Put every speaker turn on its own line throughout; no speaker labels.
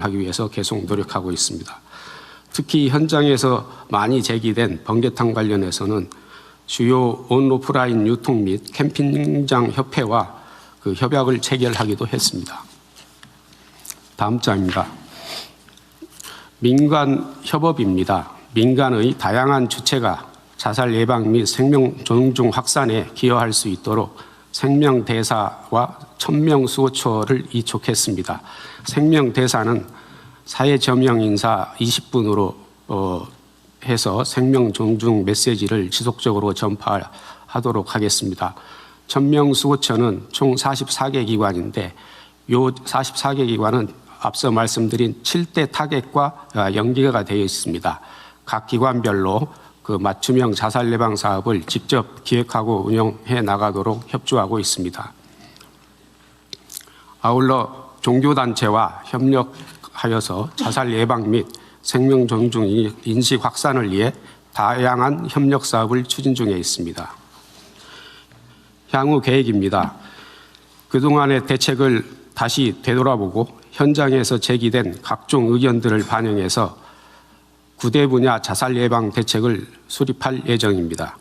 하기 위해서 계속 노력하고 있습니다. 특히 현장에서 많이 제기된 번개탕 관련해서는 주요 온오프라인 유통 및 캠핑장 협회와 그 협약을 체결하기도 했습니다. 다음 장입니다. 민간 협업입니다. 민간의 다양한 주체가 자살 예방 및 생명 존중 확산에 기여할 수 있도록 생명대사와 천명수호처를 이촉했습니다. 생명대사는 사회저명 인사 20분으로 해서 생명 존중 메시지를 지속적으로 전파하도록 하겠습니다. 천명수호처는 총 44개 기관인데 이 44개 기관은 앞서 말씀드린 7대 타겟과 연계가 되어 있습니다. 각 기관별로 그 맞춤형 자살 예방 사업을 직접 기획하고 운영해 나가도록 협조하고 있습니다. 아울러 종교단체와 협력하여서 자살 예방 및 생명 존중 인식 확산을 위해 다양한 협력 사업을 추진 중에 있습니다. 향후 계획입니다. 그동안의 대책을 다시 되돌아보고 현장에서 제기된 각종 의견들을 반영해서 9대 분야 자살 예방 대책을 수립할 예정입니다.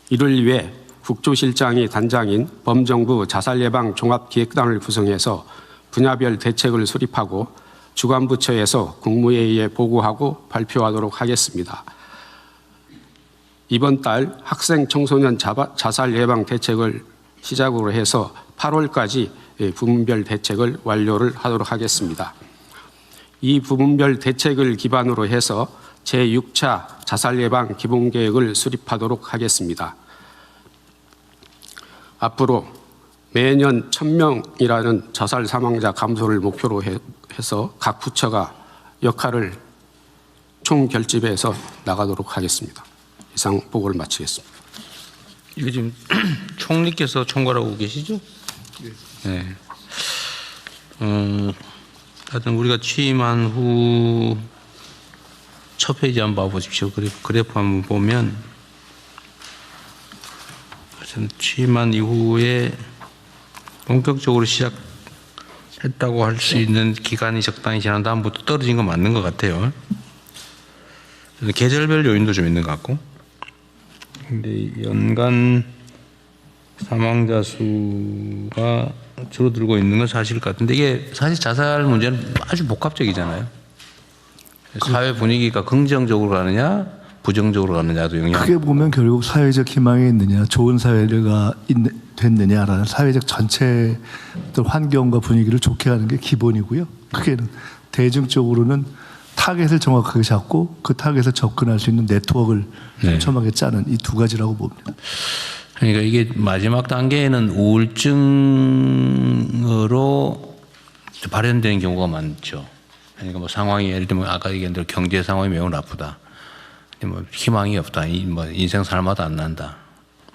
이를 위해 국조실장이 단장인 범정부 자살 예방 종합기획단을 구성해서 분야별 대책을 수립하고 주관부처에서 국무회의에 보고하고 발표하도록 하겠습니다. 이번 달 학생 청소년 자살 예방 대책을 시작으로 해서 8월까지 부문별 대책을 완료를 하도록 하겠습니다. 이 부문별 대책을 기반으로 해서 제6차 자살 예방 기본계획을 수립하도록 하겠습니다. 앞으로 매년 1000명이라는 자살 사망자 감소를 목표로 해서 각 부처가 역할을 총결집해서 나가도록 하겠습니다. 이상 보고를 마치겠습니다.
이거 지금 총리께서 총괄하고 계시죠? 네. 하여튼 우리가 취임한 후 첫 페이지 한번 봐보십시오. 그래프 한번 보면 취임한 이후에 본격적으로 시작했다고 할 수 있는 기간이 적당히 지난 다음부터 떨어진 건 맞는 것 같아요. 계절별 요인도 좀 있는 것 같고. 근데 연간 사망자 수가 줄어들고 있는 건 사실일 것 같은데 이게 사실 자살 문제는 아주 복합적이잖아요. 사회 분위기가 긍정적으로 가느냐 부정적으로 가느냐도 영향.
크게 보면 결국 사회적 희망이 있느냐, 좋은 사회가 됐느냐라는 사회적 전체 환경과 분위기를 좋게 하는 게 기본이고요. 크게는 대중적으로는 타겟을 정확하게 잡고 그 타겟에 접근할 수 있는 네트워크를 촘촘하게 짜는 이 두 가지라고 봅니다.
그러니까 이게 마지막 단계에는 우울증으로 발현되는 경우가 많죠. 그러니까 뭐 상황이 예를 들면 아까 얘기한 대로 경제 상황이 매우 나쁘다. 뭐 희망이 없다. 뭐 인생 살마다 안 난다.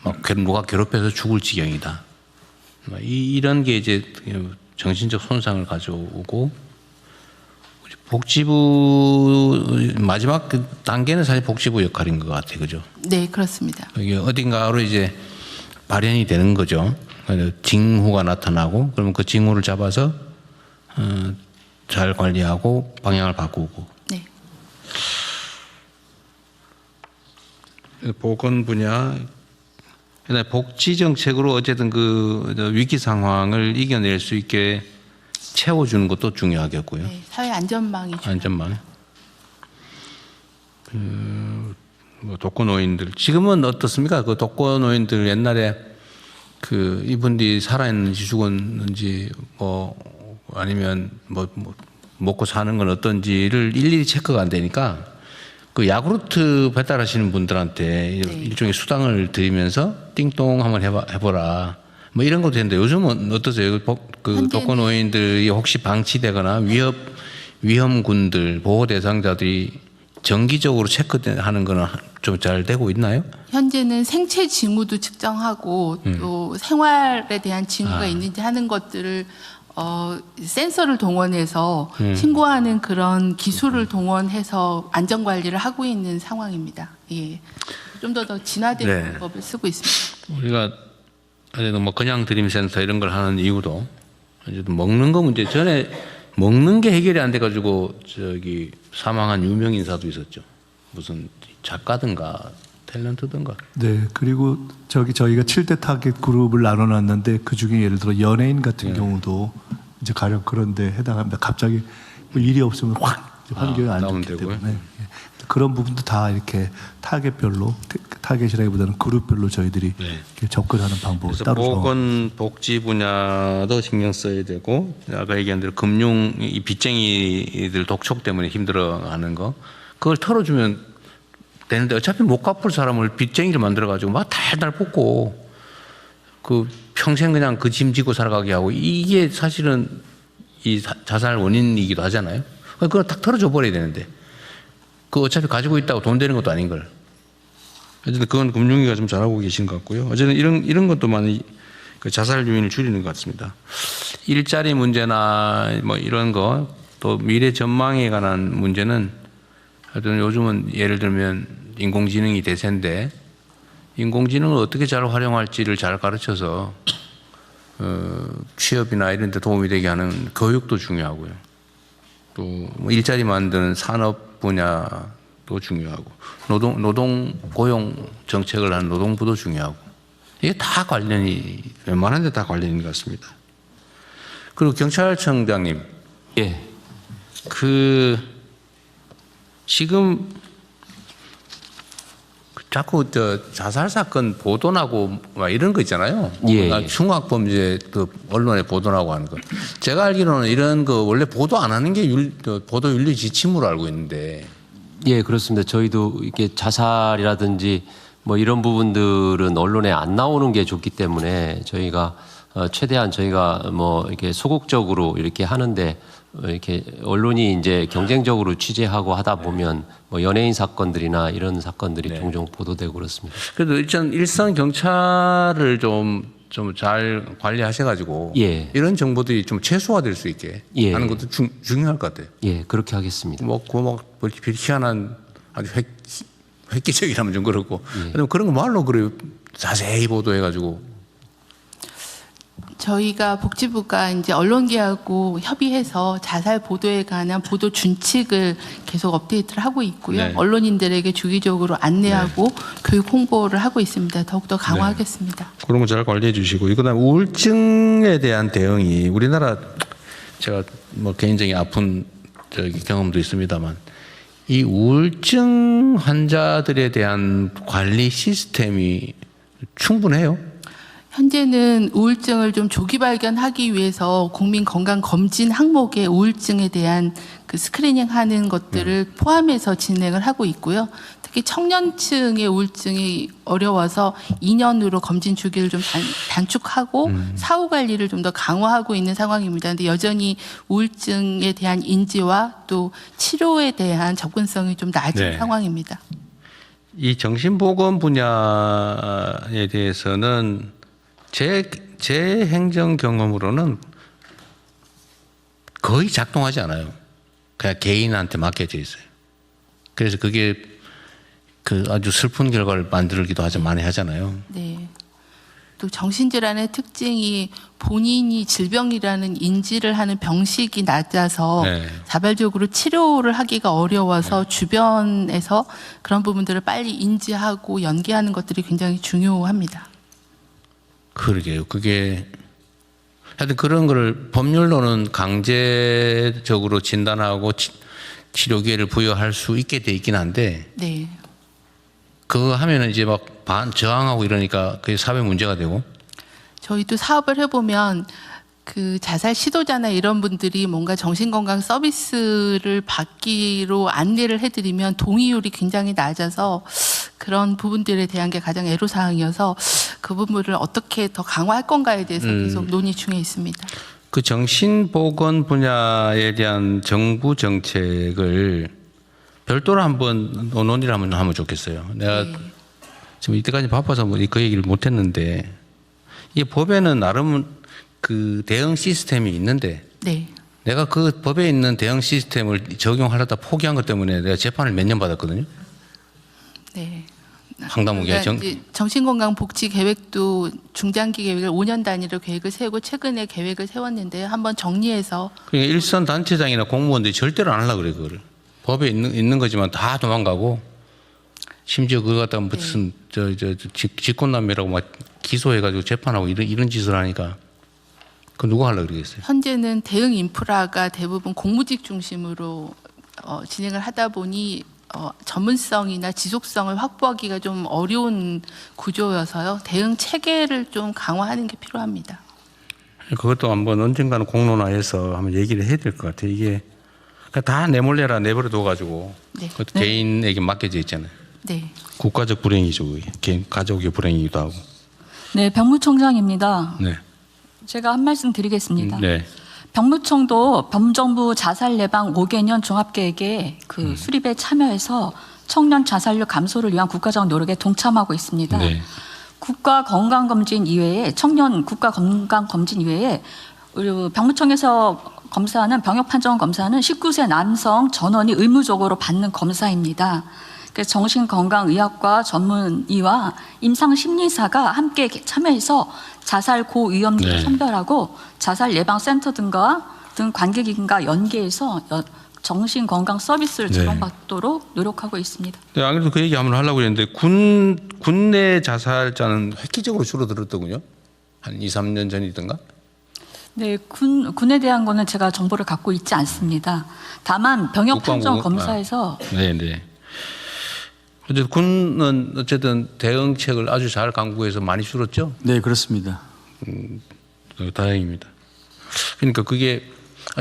막 누가 괴롭혀서 죽을 지경이다. 이런 게 이제 정신적 손상을 가져오고 복지부 마지막 그 단계는 사실 복지부 역할인 것 같아요, 그죠?
네, 그렇습니다.
이게 어딘가로 이제 발현이 되는 거죠. 징후가 나타나고 그러면 그 징후를 잡아서 잘 관리하고 방향을 바꾸고.
네.
보건 분야, 복지 정책으로 어쨌든 그 위기 상황을 이겨낼 수 있게 채워주는 것도 중요하겠고요.
네, 사회 안전망이 중요합니다.
안전망. 뭐 독거노인들 지금은 어떻습니까? 그 독거노인들 옛날에 그 이분들이 살아있는지 죽었는지 뭐 아니면 뭐 먹고 사는 건 어떤지를 일일이 체크가 안 되니까 그 야구르트 배달하시는 분들한테 일종의 수당을 드리면서 띵동 한번 해보라. 뭐 이런 것도 되는데 요즘은 어떠세요? 그 독거노인들이 혹시 방치되거나 위험군들 보호 대상자들이 정기적으로 체크하는 거는 좀 잘 되고 있나요?
현재는 생체 징후도 측정하고 또 생활에 대한 징후가 있는지 하는 것들을 센서를 동원해서 신고하는 그런 기술을 동원해서 안전 관리를 하고 있는 상황입니다. 예, 좀 더 진화된 방법을 쓰고 있습니다.
우리가 어쨌든 뭐 그냥 드림 센터 이런 걸 하는 이유도 어쨌든 먹는 거 문제 전에 먹는 게 해결이 안 돼가지고 저기 사망한 유명 인사도 있었죠. 무슨 작가든가 탤런트든가.
네. 그리고 저희가 7대 타겟 그룹을 나눠놨는데 그 중에 예를 들어 연예인 같은 경우도 이제 가령 그런데 해당합니다. 갑자기 뭐 일이 없으면 확 환경이 안
나오면
좋기
되고요.
때문에 그런 부분도 다 이렇게 타겟별로 타겟이라기보다는 그룹별로 저희들이 이렇게 접근하는 방법을
그래서
따로
보건 복지 분야도 신경 써야 되고 아까 얘기한 대로 금융 이 빚쟁이들 독촉 때문에 힘들어하는 거 그걸 털어주면 되는데 어차피 못 갚을 사람을 빚쟁이를 만들어가지고 막 달달 볶고 그 평생 그냥 그 짐 지고 살아가게 하고 이게 사실은 이 자살 원인이기도 하잖아요. 그걸 딱 털어줘 버려야 되는데 그 어차피 가지고 있다고 돈 되는 것도 아닌 걸. 어쨌든 그건 금융위가 좀 잘하고 계신 것 같고요. 어쨌든 이런 것도 많이 그 자살 요인을 줄이는 것 같습니다. 일자리 문제나 뭐 이런 거 또 미래 전망에 관한 문제는 하여튼 요즘은 예를 들면 인공지능이 대세인데 인공지능을 어떻게 잘 활용할지를 잘 가르쳐서 취업이나 이런 데 도움이 되게 하는 교육도 중요하고요. 또 뭐 일자리 만드는 산업 분야도 중요하고 노동 고용 정책을 하는 노동부도 중요하고 이게 다 관련이 웬만한 데 다 관련인 것 같습니다. 그리고 경찰청장님,
예.
그 지금 자꾸 저 자살 사건 보도나고 막 이런 거 있잖아요.
예.
흉악 범죄 그 언론에 보도나고 하는 거. 제가 알기로는 이런 거 원래 보도 안 하는 게 보도 윤리 지침으로 알고 있는데.
예, 그렇습니다. 저희도 이게 자살이라든지 뭐 이런 부분들은 언론에 안 나오는 게 좋기 때문에 저희가 최대한 저희가 뭐 이렇게 소극적으로 이렇게 하는데 이렇게 언론이 이제 경쟁적으로 취재하고 하다 보면 뭐 연예인 사건들이나 이런 사건들이 종종 보도되고 그렇습니다.
그래도 일선 경찰을 좀 잘 관리하셔가지고
예.
이런 정보들이 좀 최소화될 수 있게
예.
하는 것도 중요할 것 같아요.
예, 그렇게 하겠습니다.
뭐 희한한 아주 획기적이라면 좀 그렇고 그런 거 말로 그래 자세히 보도해가지고.
저희가 복지부가 이제 언론계하고 협의해서 자살 보도에 관한 보도 준칙을 계속 업데이트를 하고 있고요.
네.
언론인들에게 주기적으로 안내하고 교육 홍보를 하고 있습니다. 더욱더 강화하겠습니다.
그런 거 잘 관리해 주시고 그다음 우울증에 대한 대응이 우리나라 제가 뭐 개인적인 아픈 경험도 있습니다만 이 우울증 환자들에 대한 관리 시스템이 충분해요?
현재는 우울증을 좀 조기 발견하기 위해서 국민건강검진 항목에 우울증에 대한 그 스크리닝하는 것들을 포함해서 진행을 하고 있고요. 특히 청년층의 우울증이 어려워서 2년으로 검진 주기를 좀 단축하고 사후 관리를 좀 더 강화하고 있는 상황입니다. 그런데 여전히 우울증에 대한 인지와 또 치료에 대한 접근성이 좀 낮은 상황입니다.
이 정신보건 분야에 대해서는 제 행정 경험으로는 거의 작동하지 않아요. 그냥 개인한테 맡겨져 있어요. 그래서 그게 그 아주 슬픈 결과를 만들기도 많이 하잖아요.
네. 또 정신질환의 특징이 본인이 질병이라는 인지를 하는 병식이 낮아서 자발적으로 치료를 하기가 어려워서 주변에서 그런 부분들을 빨리 인지하고 연계하는 것들이 굉장히 중요합니다.
그러게요. 그게 하여튼 그런 거를 법률로는 강제적으로 진단하고 치료 기회를 부여할 수 있게 돼 있긴 한데
네.
그거 하면은 이제 막 저항하고 이러니까 그게 사회 문제가 되고.
저희도 사업을 해보면 그 자살 시도자나 이런 분들이 뭔가 정신건강 서비스를 받기로 안내를 해드리면 동의율이 굉장히 낮아서 그런 부분들에 대한 게 가장 애로사항이어서 그 부분을 어떻게 더 강화할 건가에 대해서 계속 논의 중에 있습니다.
그 정신보건 분야에 대한 정부 정책을 별도로 한번 논의를 한번 하면 좋겠어요. 내가 지금 이때까지 바빠서 그 얘기를 못했는데 이 법에는 나름 그 대응 시스템이 있는데 내가 그 법에 있는 대응 시스템을 적용하려다 포기한 것 때문에 내가 재판을 몇 년 받았거든요.
네.
황당무계
이제 정신건강복지 계획도 중장기 계획을 5년 단위로 계획을 세우고 최근에 계획을 세웠는데요. 한번 정리해서
그러니까 일선 단체장이나 공무원들이 절대로 안 하려고 그래 그거를. 법에 있는 거지만 다 도망가고 심지어 그거 갖다가 무슨 직권남용이라고 막 기소해가지고 재판하고 이런 짓을 하니까 그 누가 하려고 그러겠어요.
현재는 대응 인프라가 대부분 공무직 중심으로 진행을 하다 보니 전문성이나 지속성을 확보하기가 좀 어려운 구조여서요. 대응 체계를 좀 강화하는 게 필요합니다.
그것도 한번 언젠가는 공론화해서 한번 얘기를 해야 될 것 같아요. 이게 그러니까 다 내몰래라 내버려 둬가지고
네.
그것도 개인에게 맡겨져 있잖아요.
네.
국가적 불행이죠. 그게. 개인 가족의 불행이기도 하고.
네, 병무청장입니다.
네.
제가 한 말씀 드리겠습니다.
네.
병무청도 범정부 자살 예방 5개년 종합계획의 그 수립에 참여해서 청년 자살률 감소를 위한 국가적 노력에 동참하고 있습니다.
네.
국가 건강검진 이외에 청년 국가 건강검진 이외에 우리 병무청에서 검사하는 병역 판정 검사는 19세 남성 전원이 의무적으로 받는 검사입니다. 그래서 정신건강의학과 전문의와 임상심리사가 함께 참여해서 자살 고위험군을
네.
선별하고 자살 예방센터 등 관계기관과 연계해서 정신건강 서비스를
네.
제공받도록 노력하고 있습니다.
네, 안 그래도 그 얘기 한번 하려고 했는데 군내 자살자는 획기적으로 줄어들었더군요. 한 2, 3년 전이던가.
네, 군에 대한 거는 제가 정보를 갖고 있지 않습니다. 다만 병역 판정 검사에서
네, 네. 어쨌든 군은 어쨌든 대응책을 아주 잘 강구해서 많이 줄었죠.
네, 그렇습니다.
다행입니다. 그러니까 그게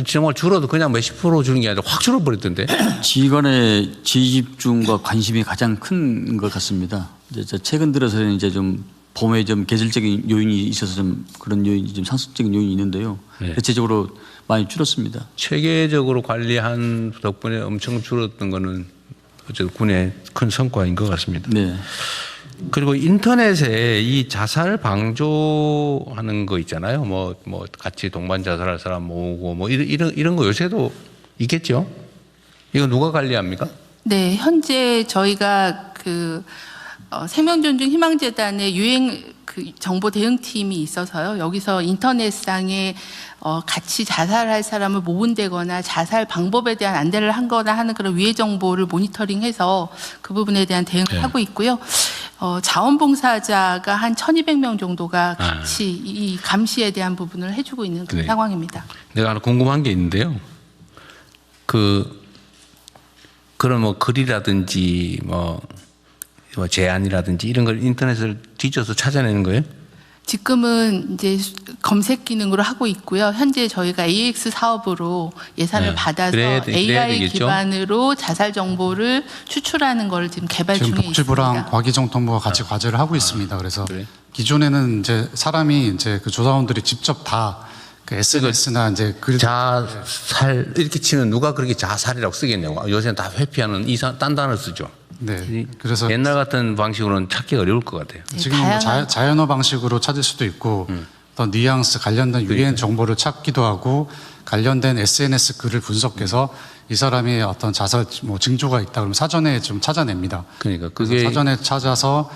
정말 줄어도 그냥 몇십 프로 주는 게 아니라 확 줄어버렸던데.
지휘관의 지휘집중과 관심이 가장 큰 것 같습니다. 이제 최근 들어서는 이제 좀 범에 좀 계절적인 요인이 있어서 좀 그런 요인이 좀 상습적인 요인이 있는데요.
네.
대체적으로 많이 줄었습니다.
체계적으로 관리한 덕분에 엄청 줄었던 거는 어쨌든 군의 큰 성과인 것 같습니다.
네.
그리고 인터넷에 이 자살 방조하는 거 있잖아요. 뭐 같이 동반 자살할 사람 모으고 뭐 이런 거 요새도 있겠죠. 이거 누가 관리합니까?
네, 현재 저희가 생명존중 희망재단의 유행 정보 대응팀이 있어서요. 여기서 인터넷상에 같이 자살할 사람을 모은다거나 자살 방법에 대한 안내를 한거나 하는 그런 위해 정보를 모니터링해서 그 부분에 대한 대응을
네.
하고 있고요. 자원봉사자가 한 1,200명 정도가 같이 이 감시에 대한 부분을 해주고 있는 그런
네.
상황입니다.
내가 하나 궁금한 게 있는데요. 그런 뭐 글이라든지 뭐 제안이라든지 이런 걸 인터넷을 뒤져서 찾아내는 거예요?
지금은 이제 검색 기능으로 하고 있고요. 현재 저희가 AX 사업으로 예산을
네.
받아서
그래야
AI
되겠죠?
기반으로 자살 정보를 추출하는 걸 지금 개발
지금
중에
복지부랑
있습니다.
과기정통부가 같이 과제를 하고 있습니다. 그래서
그래?
기존에는 이제 사람이 이제 그 조사원들이 직접 다 그 SNS나 이제
자살 이렇게 치면 누가 그렇게 자살이라고 쓰겠냐고. 요새는 다 회피하는 딴 단어 쓰죠.
네. 그래서
옛날 같은 방식으로는 찾기 어려울 것 같아요.
네,
지금 뭐
다양한-
자연어 방식으로 찾을 수도 있고 어떤 뉘앙스 관련된 유행 정보를 찾기도 하고 관련된 SNS 글을 분석해서 이 사람이 어떤 자살 뭐 징조가 있다 그러면 사전에 좀 찾아냅니다.
그러니까
그래서
그게
사전에 찾아서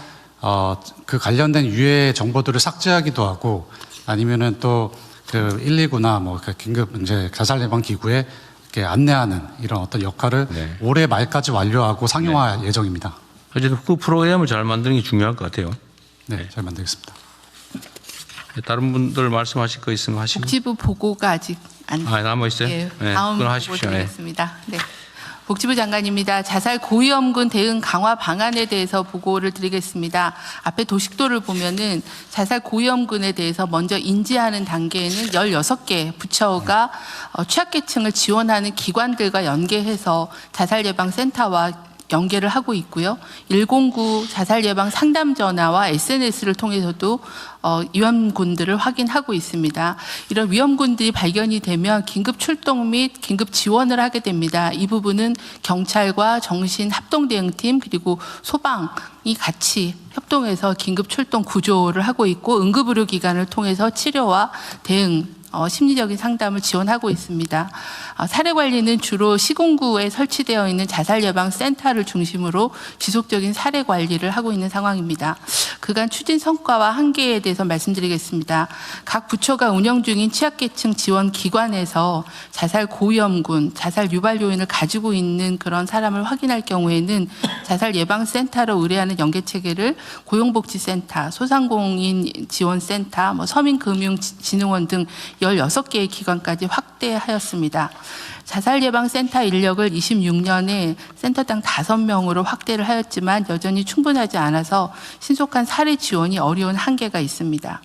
그 관련된 유해 정보들을 삭제하기도 하고 아니면은 또 그 119나 뭐 긴급 이제 자살 예방 기구에 이렇게 안내하는 이런 어떤 역할을
네.
올해 말까지 완료하고 상용화 예정입니다.
어쨌든 그 프로그램을 잘 만드는 게 중요할 것 같아요.
네, 잘 만들겠습니다.
다른 분들 말씀하실 거 있으면 하시고.
복지부 보고가 아직 안
남아 있어요?
예,
네,
다음
그건
보고
하십시오. 네.
드리겠습니다. 네. 복지부 장관입니다. 자살 고위험군 대응 강화 방안에 대해서 보고를 드리겠습니다. 앞에 도식도를 보면은 자살 고위험군에 대해서 먼저 인지하는 단계에는 16개 부처가 취약계층을 지원하는 기관들과 연계해서 자살 예방 센터와 연계를 하고 있고요. 109 자살 예방 상담 전화와 SNS를 통해서도 위험군들을 확인하고 있습니다. 이런 위험군들이 발견이 되면 긴급 출동 및 긴급 지원을 하게 됩니다. 이 부분은 경찰과 정신합동대응팀 그리고 소방이 같이 협동해서 긴급 출동 구조를 하고 있고 응급의료기관을 통해서 치료와 대응 심리적인 상담을 지원하고 있습니다. 사례 관리는 주로 시군구에 설치되어 있는 자살 예방 센터를 중심으로 지속적인 사례 관리를 하고 있는 상황입니다. 그간 추진 성과와 한계에 대해서 말씀드리겠습니다. 각 부처가 운영 중인 취약계층 지원 기관에서 자살 고위험군, 자살 유발 요인을 가지고 있는 그런 사람을 확인할 경우에는 자살 예방 센터로 의뢰하는 연계 체계를 고용복지센터, 소상공인 지원센터, 서민금융진흥원 등 16개의 기관까지 확대하였습니다. 자살 예방 센터 인력을 26년에 센터당 5명으로 확대를 하였지만 여전히 충분하지 않아서 신속한 사례 지원이 어려운 한계가 있습니다.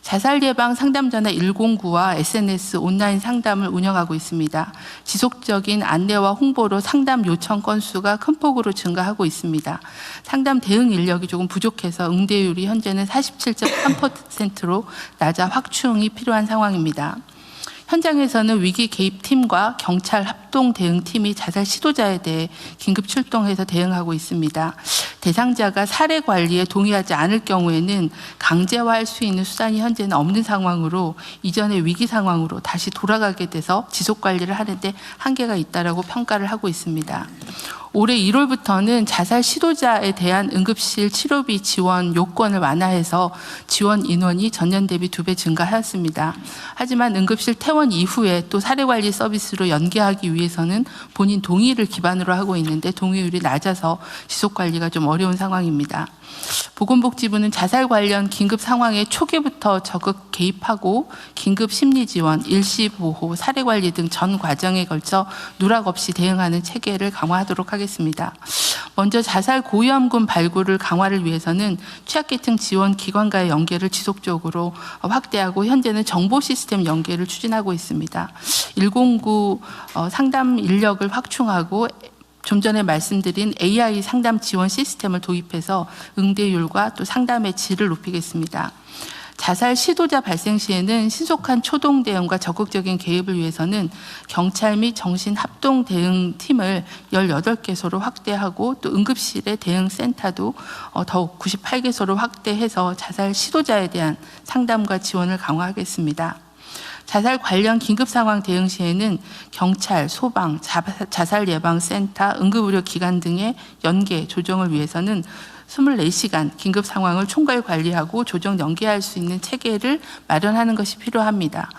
자살 예방 상담 전화 109와 SNS 온라인 상담을 운영하고 있습니다. 지속적인 안내와 홍보로 상담 요청 건수가 큰 폭으로 증가하고 있습니다. 상담 대응 인력이 조금 부족해서 응대율이 현재는 47.3%로 낮아 확충이 필요한 상황입니다. 현장에서는 위기 개입팀과 경찰 합동 대응팀이 자살 시도자에 대해 긴급 출동해서 대응하고 있습니다. 대상자가 사례 관리에 동의하지 않을 경우에는 강제화할 수 있는 수단이 현재는 없는 상황으로 이전의 위기 상황으로 다시 돌아가게 돼서 지속 관리를 하는데 한계가 있다라고 평가를 하고 있습니다. 올해 1월부터는 자살 시도자에 대한 응급실 치료비 지원 요건을 완화해서 지원 인원이 전년 대비 2배 증가하였습니다. 하지만 응급실 퇴원 이후에 또 사례관리 서비스로 연계하기 위해서는 본인 동의를 기반으로 하고 있는데 동의율이 낮아서 지속관리가 좀 어려운 상황입니다. 보건복지부는 자살 관련 긴급 상황에 초기부터 적극 개입하고 긴급 심리지원, 일시보호, 사례관리 등 전 과정에 걸쳐 누락 없이 대응하는 체계를 강화하도록 하겠습니다. 먼저 자살 고위험군 발굴을 강화를 위해서는 취약계층 지원 기관과의 연계를 지속적으로 확대하고 현재는 정보 시스템 연계를 추진하고 있습니다. 109 상담 인력을 확충하고 좀 전에 말씀드린 AI 상담 지원 시스템을 도입해서 응대율과 또 상담의 질을 높이겠습니다. 자살 시도자 발생 시에는 신속한 초동 대응과 적극적인 개입을 위해서는 경찰 및 정신합동 대응팀을 18개소로 확대하고 또 응급실의 대응센터도 더욱 98개소로 확대해서 자살 시도자에 대한 상담과 지원을 강화하겠습니다. 자살 관련 긴급 상황 대응 시에는 경찰, 소방, 자살 예방센터, 응급의료 기관 등의 연계 조정을 위해서는 24시간 긴급 상황을 총괄 관리하고 조정 연계할 수 있는 체계를 마련하는 것이 필요합니다.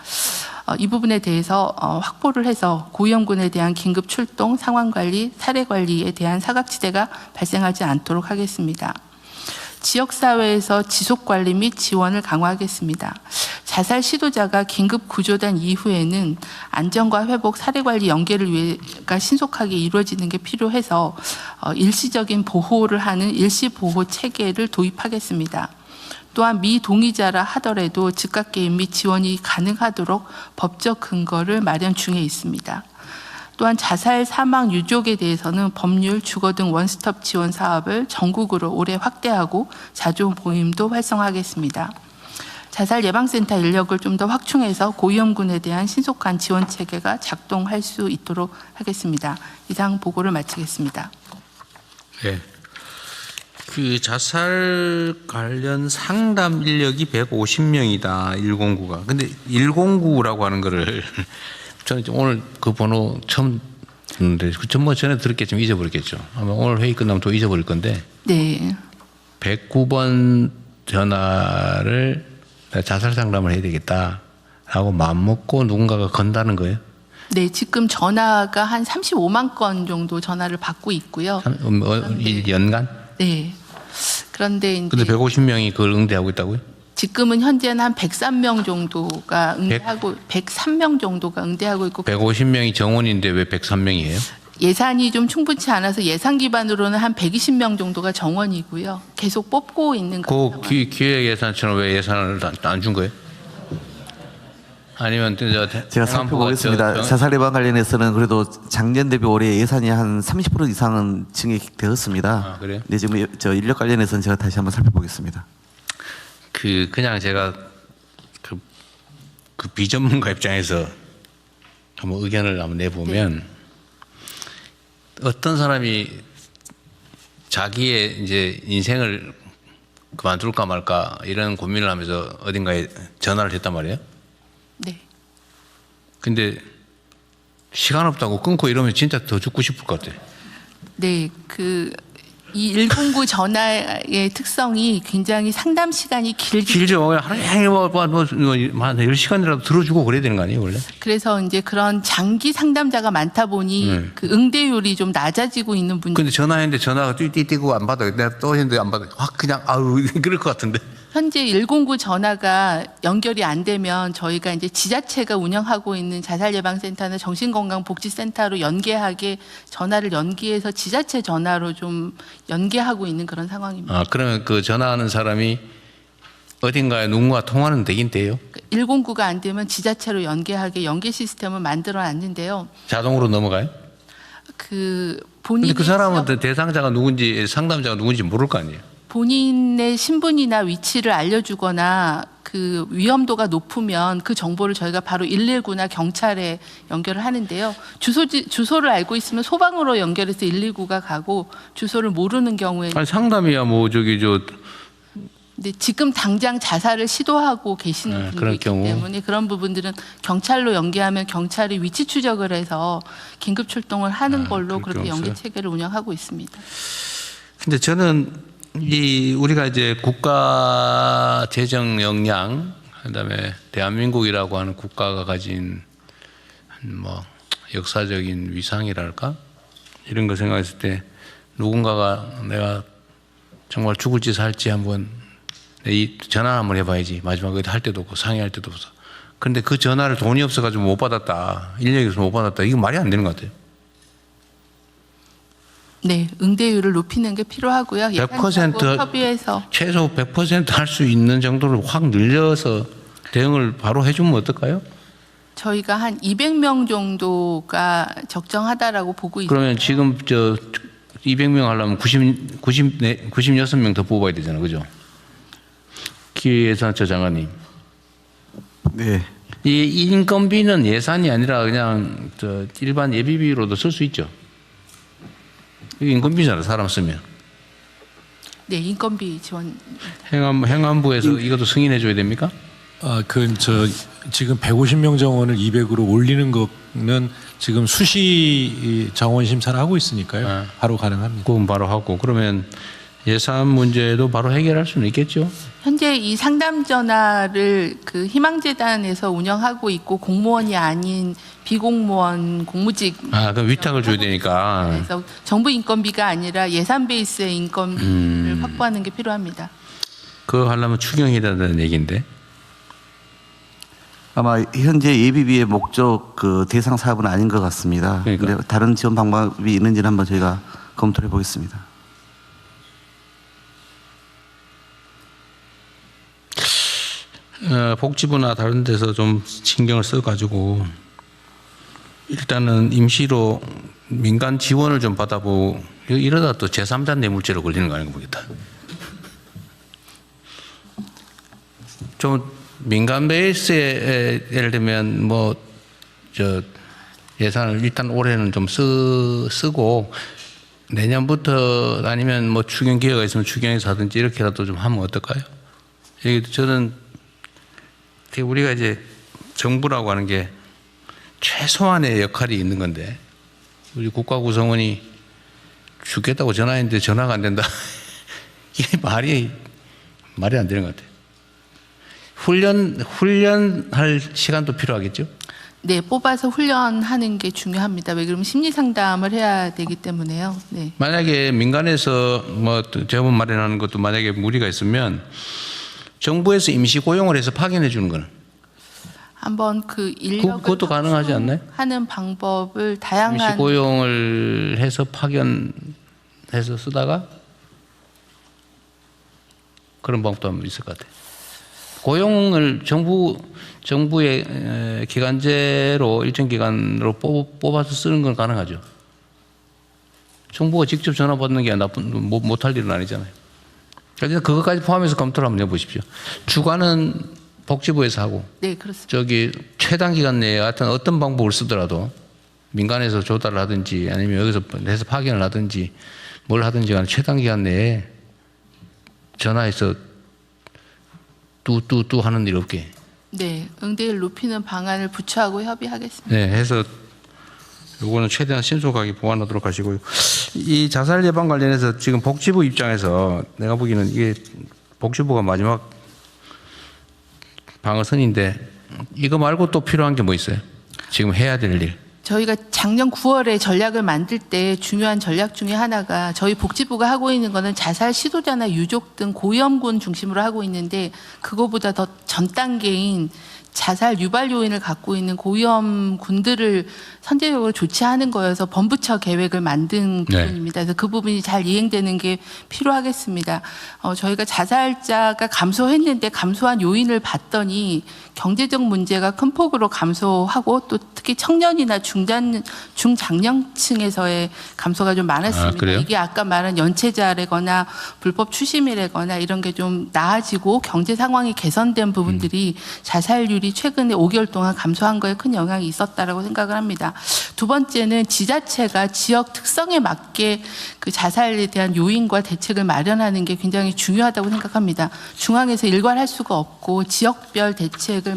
이 부분에 대해서 확보를 해서 고위험군에 대한 긴급 출동, 상황 관리, 사례 관리에 대한 사각지대가 발생하지 않도록 하겠습니다. 지역사회에서 지속관리 및 지원을 강화하겠습니다. 자살 시도자가 긴급 구조된 이후에는 안전과 회복, 사례관리 연계를 위해가 신속하게 이루어지는 게 필요해서 일시적인 보호를 하는 일시보호 체계를 도입하겠습니다. 또한 미동의자라 하더라도 즉각 개입 및 지원이 가능하도록 법적 근거를 마련 중에 있습니다. 또한 자살 사망 유족에 대해서는 법률, 주거 등 원스톱 지원 사업을 전국으로 올해 확대하고 자조 모임도 활성화하겠습니다. 자살 예방센터 인력을 좀 더 확충해서 고위험군에 대한 신속한 지원 체계가 작동할 수 있도록 하겠습니다. 이상 보고를 마치겠습니다.
네. 그 자살 관련 상담 인력이 150명이다. 109가. 근데 109라고 하는 거를 저는 오늘 그 번호 처음 듣는데 뭐 전에 들었겠지만 잊어버렸겠죠. 아마 오늘 회의 끝나면 또 잊어버릴 건데.
네.
109번 전화를 자살 상담을 해야 되겠다라고 마음먹고 누군가가 건다는 거예요?
네, 지금 전화가 한 35만 건 정도 전화를 받고 있고요.
연간?
네. 그런데 이제
근데 150명이 그걸 응대하고 있다고요?
지금은 현재는 한 103명 정도가 응대하고 103명 정도가 응대하고 있고
150명이 정원인데 왜 103명이에요?
예산이 좀 충분치 않아서 예산 기반으로는 한 120명 정도가 정원이고요. 계속 뽑고 있는
그 기획 예산처럼 왜 예산을 안 준 거예요? 아니면
제가 살펴보겠습니다. 자살 예방 관련해서는 그래도 작년 대비 올해 예산이 한 30% 이상은 증액되었습니다.
아, 그래요?
네, 지금 저 인력 관련해서는 제가 다시 한번 살펴보겠습니다.
그냥 제가 그 비전문가 입장에서 한번 의견을 한번 내보면 어떤 사람이 자기의 이제 인생을 그만둘까 말까 이런 고민을 하면서 어딘가에 전화를 했단 말이에요.
네.
근데 시간 없다고 끊고 이러면 진짜 더 죽고 싶을 것 같아.
네, 이 109 전화의 특성이 굉장히 상담 시간이
길죠. 하루 종일 뭐 10시간이라도 들어주고 그래야 되는 거 아니에요, 원래?
그래서 이제 그런 장기 상담자가 많다 보니 그 응대율이 좀 낮아지고 있는 분들.
근데 전화했는데 전화가 띠띠띠고 안 받아요. 내가 또 했는데 안 받아요. 확 그냥 아우 그럴 것 같은데.
현재 109 전화가 연결이 안 되면 저희가 이제 지자체가 운영하고 있는 자살예방센터나 정신건강복지센터로 연계하게 전화를 연기해서 지자체 전화로 좀 연계하고 있는 그런 상황입니다.
아, 그러면 그 전화하는 사람이 어딘가에 누군가 통화는 되긴 돼요?
109가 안 되면 지자체로 연계하게 연계 시스템을 만들어 놨는데요.
자동으로 넘어가요?
본인의
근데 그 사람은 대상자가 누군지 상담자가 누군지 모를 거 아니에요?
본인의 신분이나 위치를 알려주거나 그 위험도가 높으면 그 정보를 저희가 바로 119나 경찰에 연결을 하는데요. 주소를 알고 있으면 소방으로 연결해서 119가 가고 주소를 모르는 경우에는
아니 상담이야 뭐
근데 지금 당장 자살을 시도하고 계시는 분들이
그런
있기
경우.
때문에 그런 부분들은 경찰로 연계하면 경찰이 위치 추적을 해서 긴급 출동을 하는 걸로
그럴
그렇게
경우
연계
있어요?
체계를 운영하고 있습니다.
근데 저는 우리가 이제 국가 재정 역량, 그다음에 대한민국이라고 하는 국가가 가진 뭐 역사적인 위상이랄까 이런 거 생각했을 때 누군가가 내가 정말 죽을지 살지 한번 전화 한번 해봐야지. 마지막에 할 때도 없고 상의할 때도 없어. 그런데 그 전화를 돈이 없어가지고 못 받았다. 인력이 없어서 못 받았다. 이거 말이 안 되는 것 같아요.
네, 응대율을 높이는 게 필요하고요.
100%
협의해서
최소 100% 할 수 있는 정도를 확 늘려서 대응을 바로 해주면 어떨까요?
저희가 한 200명 정도가 적정하다라고 보고 있습니다.
그러면 지금 200명 하려면 96명 더 뽑아야 되잖아요, 그죠? 기획예산처 장관님.
네.
이 인건비는 예산이 아니라 그냥 일반 예비비로도 쓸 수 있죠. 이게 인건비잖아요, 사람 쓰면.
네, 인건비 지원.
행안부에서 이것도 승인해 줘야 됩니까?
지금 150명 정원을 200으로 올리는 거는 지금 수시 정원 심사를 하고 있으니까요. 바로 가능합니다.
그건 바로 하고 그러면 예산 문제도 바로 해결할 수는 있겠죠.
현재 이 상담 전화를 그 희망재단에서 운영하고 있고 공무원이 아닌 비공무원 공무직.
그럼 위탁을 줘야 되니까.
그래서 정부 인건비가 아니라 예산 베이스의 인건비를 확보하는 게 필요합니다.
그거 하려면 추경이라는 얘기인데.
아마 현재 예비비의 목적 그 대상 사업은 아닌 것 같습니다.
그러니까.
근데 다른 지원 방법이 있는지는 한번 저희가 검토해 보겠습니다.
복지부나 다른 데서 좀 신경을 써가지고 일단은 임시로 민간 지원을 좀 받아보고 이러다 또 제3자 뇌물죄로 걸리는 거 아닌가 보겠다. 좀 민간 베이스에 예를 들면 예산을 일단 올해는 좀 쓰고 내년부터 아니면 뭐 추경 기회가 있으면 추경에서 하든지 이렇게라도 좀 하면 어떨까요? 저는 우리가 이제 정부라고 하는 게 최소한의 역할이 있는 건데 우리 국가구성원이 죽겠다고 전화했는데 전화가 안 된다. 이게 말이 안 되는 것 같아요. 훈련할 시간도 필요하겠죠?
네, 뽑아서 훈련하는 게 중요합니다. 왜 그러면 심리 상담을 해야 되기 때문에요. 네.
만약에 민간에서 재원 마련하는 것도 만약에 무리가 있으면 정부에서 임시 고용을 해서 파견해 주는 거는
한번 그 인력을
그것도 가능하지 않나요?
하는 방법을 다양한
임시 고용을 해서 파견해서 쓰다가 그런 방법도 한번 있을 것 같아요. 고용을 정부의 기간제로 일정 기간으로 뽑아서 쓰는 건 가능하죠. 정부가 직접 전화 받는 게 못할 일은 아니잖아요. 그래서 그것까지 포함해서 검토를 한번 해보십시오. 주관은 복지부에서 하고,
네, 그렇습니다.
최단 기간 내에 하여튼 어떤 방법을 쓰더라도 민간에서 조달을 하든지 아니면 여기서 해서 파견을 하든지 뭘 하든지 간에 최단 기간 내에 전화해서 뚜뚜뚜 하는 일 없게
네, 응대를 높이는 방안을 부처하고 협의하겠습니다.
네, 해서 요거는 최대한 신속하게 보완하도록 하시고요. 이 자살 예방 관련해서 지금 복지부 입장에서 내가 보기에는 이게 복지부가 마지막 방어선인데 이거 말고 또 필요한 게 뭐 있어요? 지금 해야 될 일.
저희가 작년 9월에 전략을 만들 때 중요한 전략 중에 하나가 저희 복지부가 하고 있는 거는 자살 시도자나 유족 등 고위험군 중심으로 하고 있는데 그거보다 더 전 단계인 자살 유발 요인을 갖고 있는 고위험 군들을 선제적으로 조치하는 거여서 범부처 계획을 만든 부분입니다. 그래서 그 부분이 잘 이행되는 게 필요하겠습니다. 저희가 자살자가 감소했는데 감소한 요인을 봤더니 경제적 문제가 큰 폭으로 감소하고 또 특히 청년이나 중장년층에서의 감소가 좀 많았습니다.
그래요?
이게 아까 말한 연체자라거나 불법 추심이라거나 이런 게 좀 나아지고 경제 상황이 개선된 부분들이 자살률이 최근에 5개월 동안 감소한 거에 큰 영향이 있었다라고 생각을 합니다. 두 번째는 지자체가 지역 특성에 맞게 그 자살에 대한 요인과 대책을 마련하는 게 굉장히 중요하다고 생각합니다. 중앙에서 일괄할 수가 없고 지역별 대책을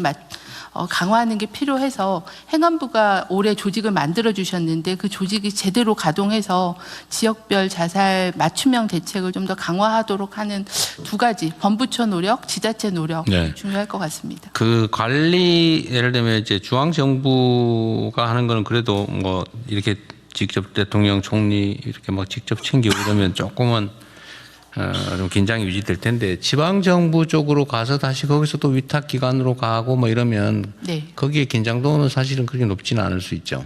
강화하는 게 필요해서 행안부가 올해 조직을 만들어 주셨는데 그 조직이 제대로 가동해서 지역별 자살 맞춤형 대책을 좀 더 강화하도록 하는 두 가지 범부처 노력, 지자체 노력 중요할 것 같습니다.
그 관리 예를 들면 이제 중앙 정부가 하는 거는 그래도 뭐 이렇게 직접 대통령, 총리 이렇게 막 직접 챙기고 이러면 조금은 좀 긴장이 유지될 텐데 지방 정부 쪽으로 가서 다시 거기서 또 위탁 기관으로 가고 뭐 이러면 거기에 긴장도는 사실은 그렇게 높지는 않을 수 있죠.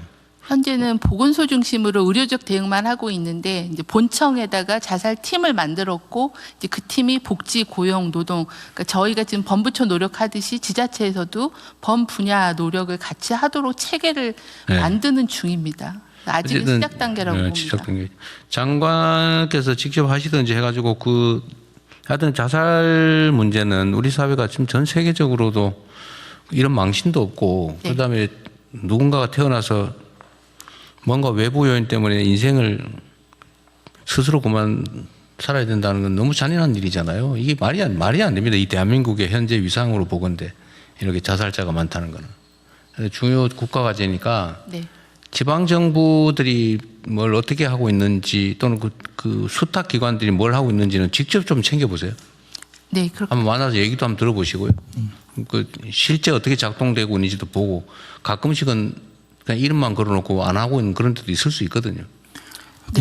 현재는 보건소 중심으로 의료적 대응만 하고 있는데 이제 본청에다가 자살팀을 만들었고 이제 그 팀이 복지, 고용, 노동 그러니까 저희가 지금 범부처 노력하듯이 지자체에서도 범 분야 노력을 같이 하도록 체계를 만드는 중입니다. 아직은 시작 단계라고 봅니다.
시작 단계. 장관께서 직접 하시든지 해가지고 하여튼 자살 문제는 우리 사회가 지금 전 세계적으로도 이런 망신도 없고 그다음에 누군가가 태어나서 뭔가 외부 요인 때문에 인생을 스스로 그만 살아야 된다는 건 너무 잔인한 일이잖아요. 이게 말이 안 됩니다. 이 대한민국의 현재 위상으로 보건데 이렇게 자살자가 많다는 거는. 중요 국가과제니까 지방 정부들이 뭘 어떻게 하고 있는지 또는 그 수탁 기관들이 뭘 하고 있는지는 직접 좀 챙겨보세요.
네, 그렇군요.
한번 만나서 얘기도 한번 들어보시고요. 그 실제 어떻게 작동되고 있는지도 보고 가끔씩은 그냥 이름만 걸어놓고 안 하고 있는 그런 데도 있을 수 있거든요.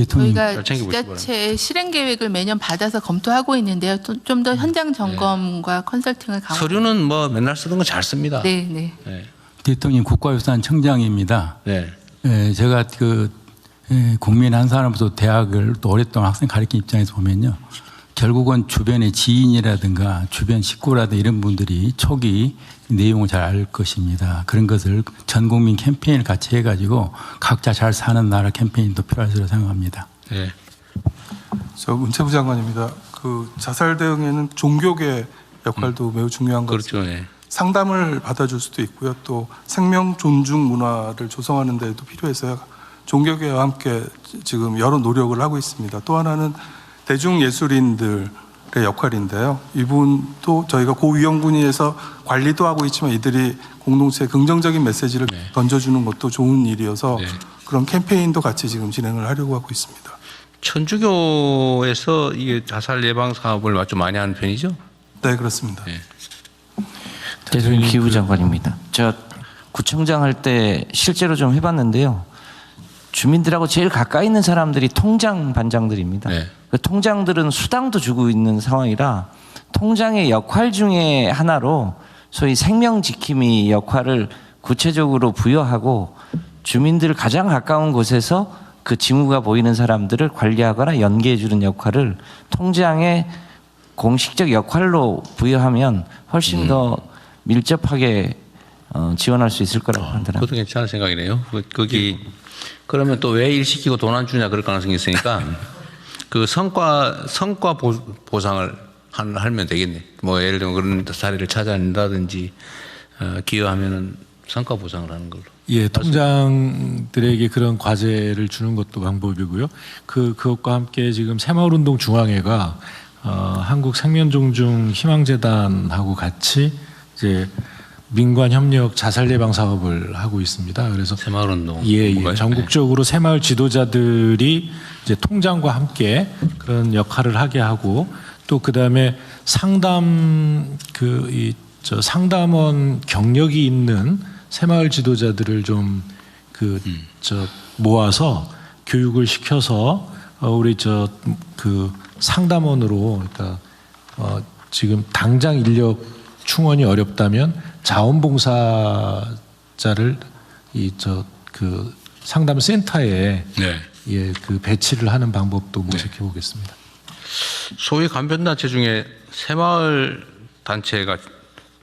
저희가 지자체 실행 계획을 매년 받아서 검토하고 있는데요. 좀 더 현장 점검과 컨설팅을 강화.
서류는 뭐 맨날 쓰던 거 잘 씁니다.
네.
대통령 국가유산청장입니다. 제가 국민 한 사람으로서 대학을 또 오랫동안 학생 가르친 입장에서 보면요. 결국은 주변의 지인이라든가 주변 식구라든가 이런 분들이 초기 내용을 잘 알 것입니다. 그런 것을 전 국민 캠페인을 같이 해가지고 각자 잘 사는 나라 캠페인도 필요할 거라고 생각합니다.
저 문체부 장관입니다. 그 자살 대응에는 종교계 역할도 매우 중요한 것 같습니다. 상담을 받아줄 수도 있고요. 또 생명 존중 문화를 조성하는 데도 필요해서요. 종교계와 함께 지금 여러 노력을 하고 있습니다. 또 하나는 대중예술인들의 역할인데요. 이분도 저희가 고위험군위에서 관리도 하고 있지만 이들이 공동체에 긍정적인 메시지를 던져주는 것도 좋은 일이어서 그런 캠페인도 같이 지금 진행을 하려고 하고 있습니다.
천주교에서 이게 자살 예방 사업을 좀 많이 하는 편이죠?
네, 그렇습니다.
대통령 기후 장관입니다. 제가 구청장 할 때 실제로 좀 해봤는데요. 주민들하고 제일 가까이 있는 사람들이 통장 반장들입니다. 그 통장들은 수당도 주고 있는 상황이라 통장의 역할 중에 하나로 소위 생명 지킴이 역할을 구체적으로 부여하고 주민들 가장 가까운 곳에서 그 징후가 보이는 사람들을 관리하거나 연계해 주는 역할을 통장의 공식적 역할로 부여하면 훨씬 더 밀접하게 지원할 수 있을 거라고 판단합니다.
그것도 괜찮은 생각이네요. 거기 그러면 또 왜 일 시키고 돈 안 주냐 그럴 가능성이 있으니까 그 성과 보상을 하면 되겠네. 뭐 예를 들면 그런 사례를 찾아낸다든지 기여하면은 성과 보상을 하는 걸로.
통장들에게 그런 과제를 주는 것도 방법이고요. 그것과 함께 지금 새마을운동 중앙회가 한국생명존중 희망재단하고 같이 이제 민관 협력 자살 예방 사업을 하고 있습니다. 그래서
새마을운동.
예. 전국적으로 새마을 지도자들이 이제 통장과 함께 그런 역할을 하게 하고 또 그다음에 상담 상담원 경력이 있는 새마을 지도자들을 좀 모아서 교육을 시켜서 우리 상담원으로 그러니까 지금 당장 인력 충원이 어렵다면 자원봉사자를 상담 센터에 배치를 하는 방법도 모색해 보겠습니다.
소위 간변단체 중에 새마을 단체가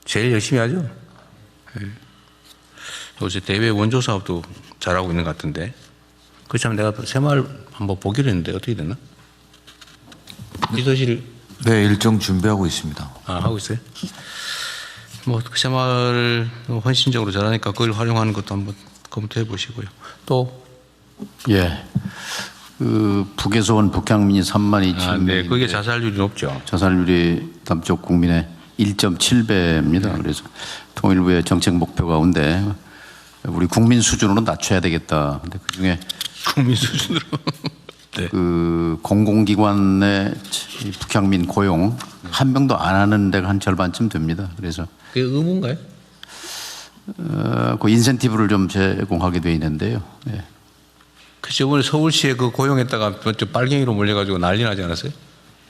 제일 열심히 하죠. 요새 대외 원조 사업도 잘하고 있는 것 같은데. 그렇지만 내가 새마을 한번 보기로 했는데 어떻게 되나? 리더실
네, 일정 준비하고 있습니다.
하고 있어요? 새마을 헌신적으로 잘하니까 그걸 활용하는 것도 한번 검토해 보시고요. 또
북에서 온 북향민이 3만 2천 명.
네, 그게 자살률이 높죠.
자살률이 남쪽 국민의 1.7배입니다. 그래서 통일부의 정책 목표 가운데 우리 국민 수준으로 낮춰야 되겠다. 근데 그 중에
국민 수준으로 네.
공공기관의 북향민 고용 한 명도 안 하는 데가 한 절반쯤 됩니다. 그래서
그게 의무인가요?
그 인센티브를 좀 제공하게 돼 있는데요. 네.
그 저번에 서울시에 그 고용했다가 빨갱이로 몰려가지고 난리 나지 않았어요?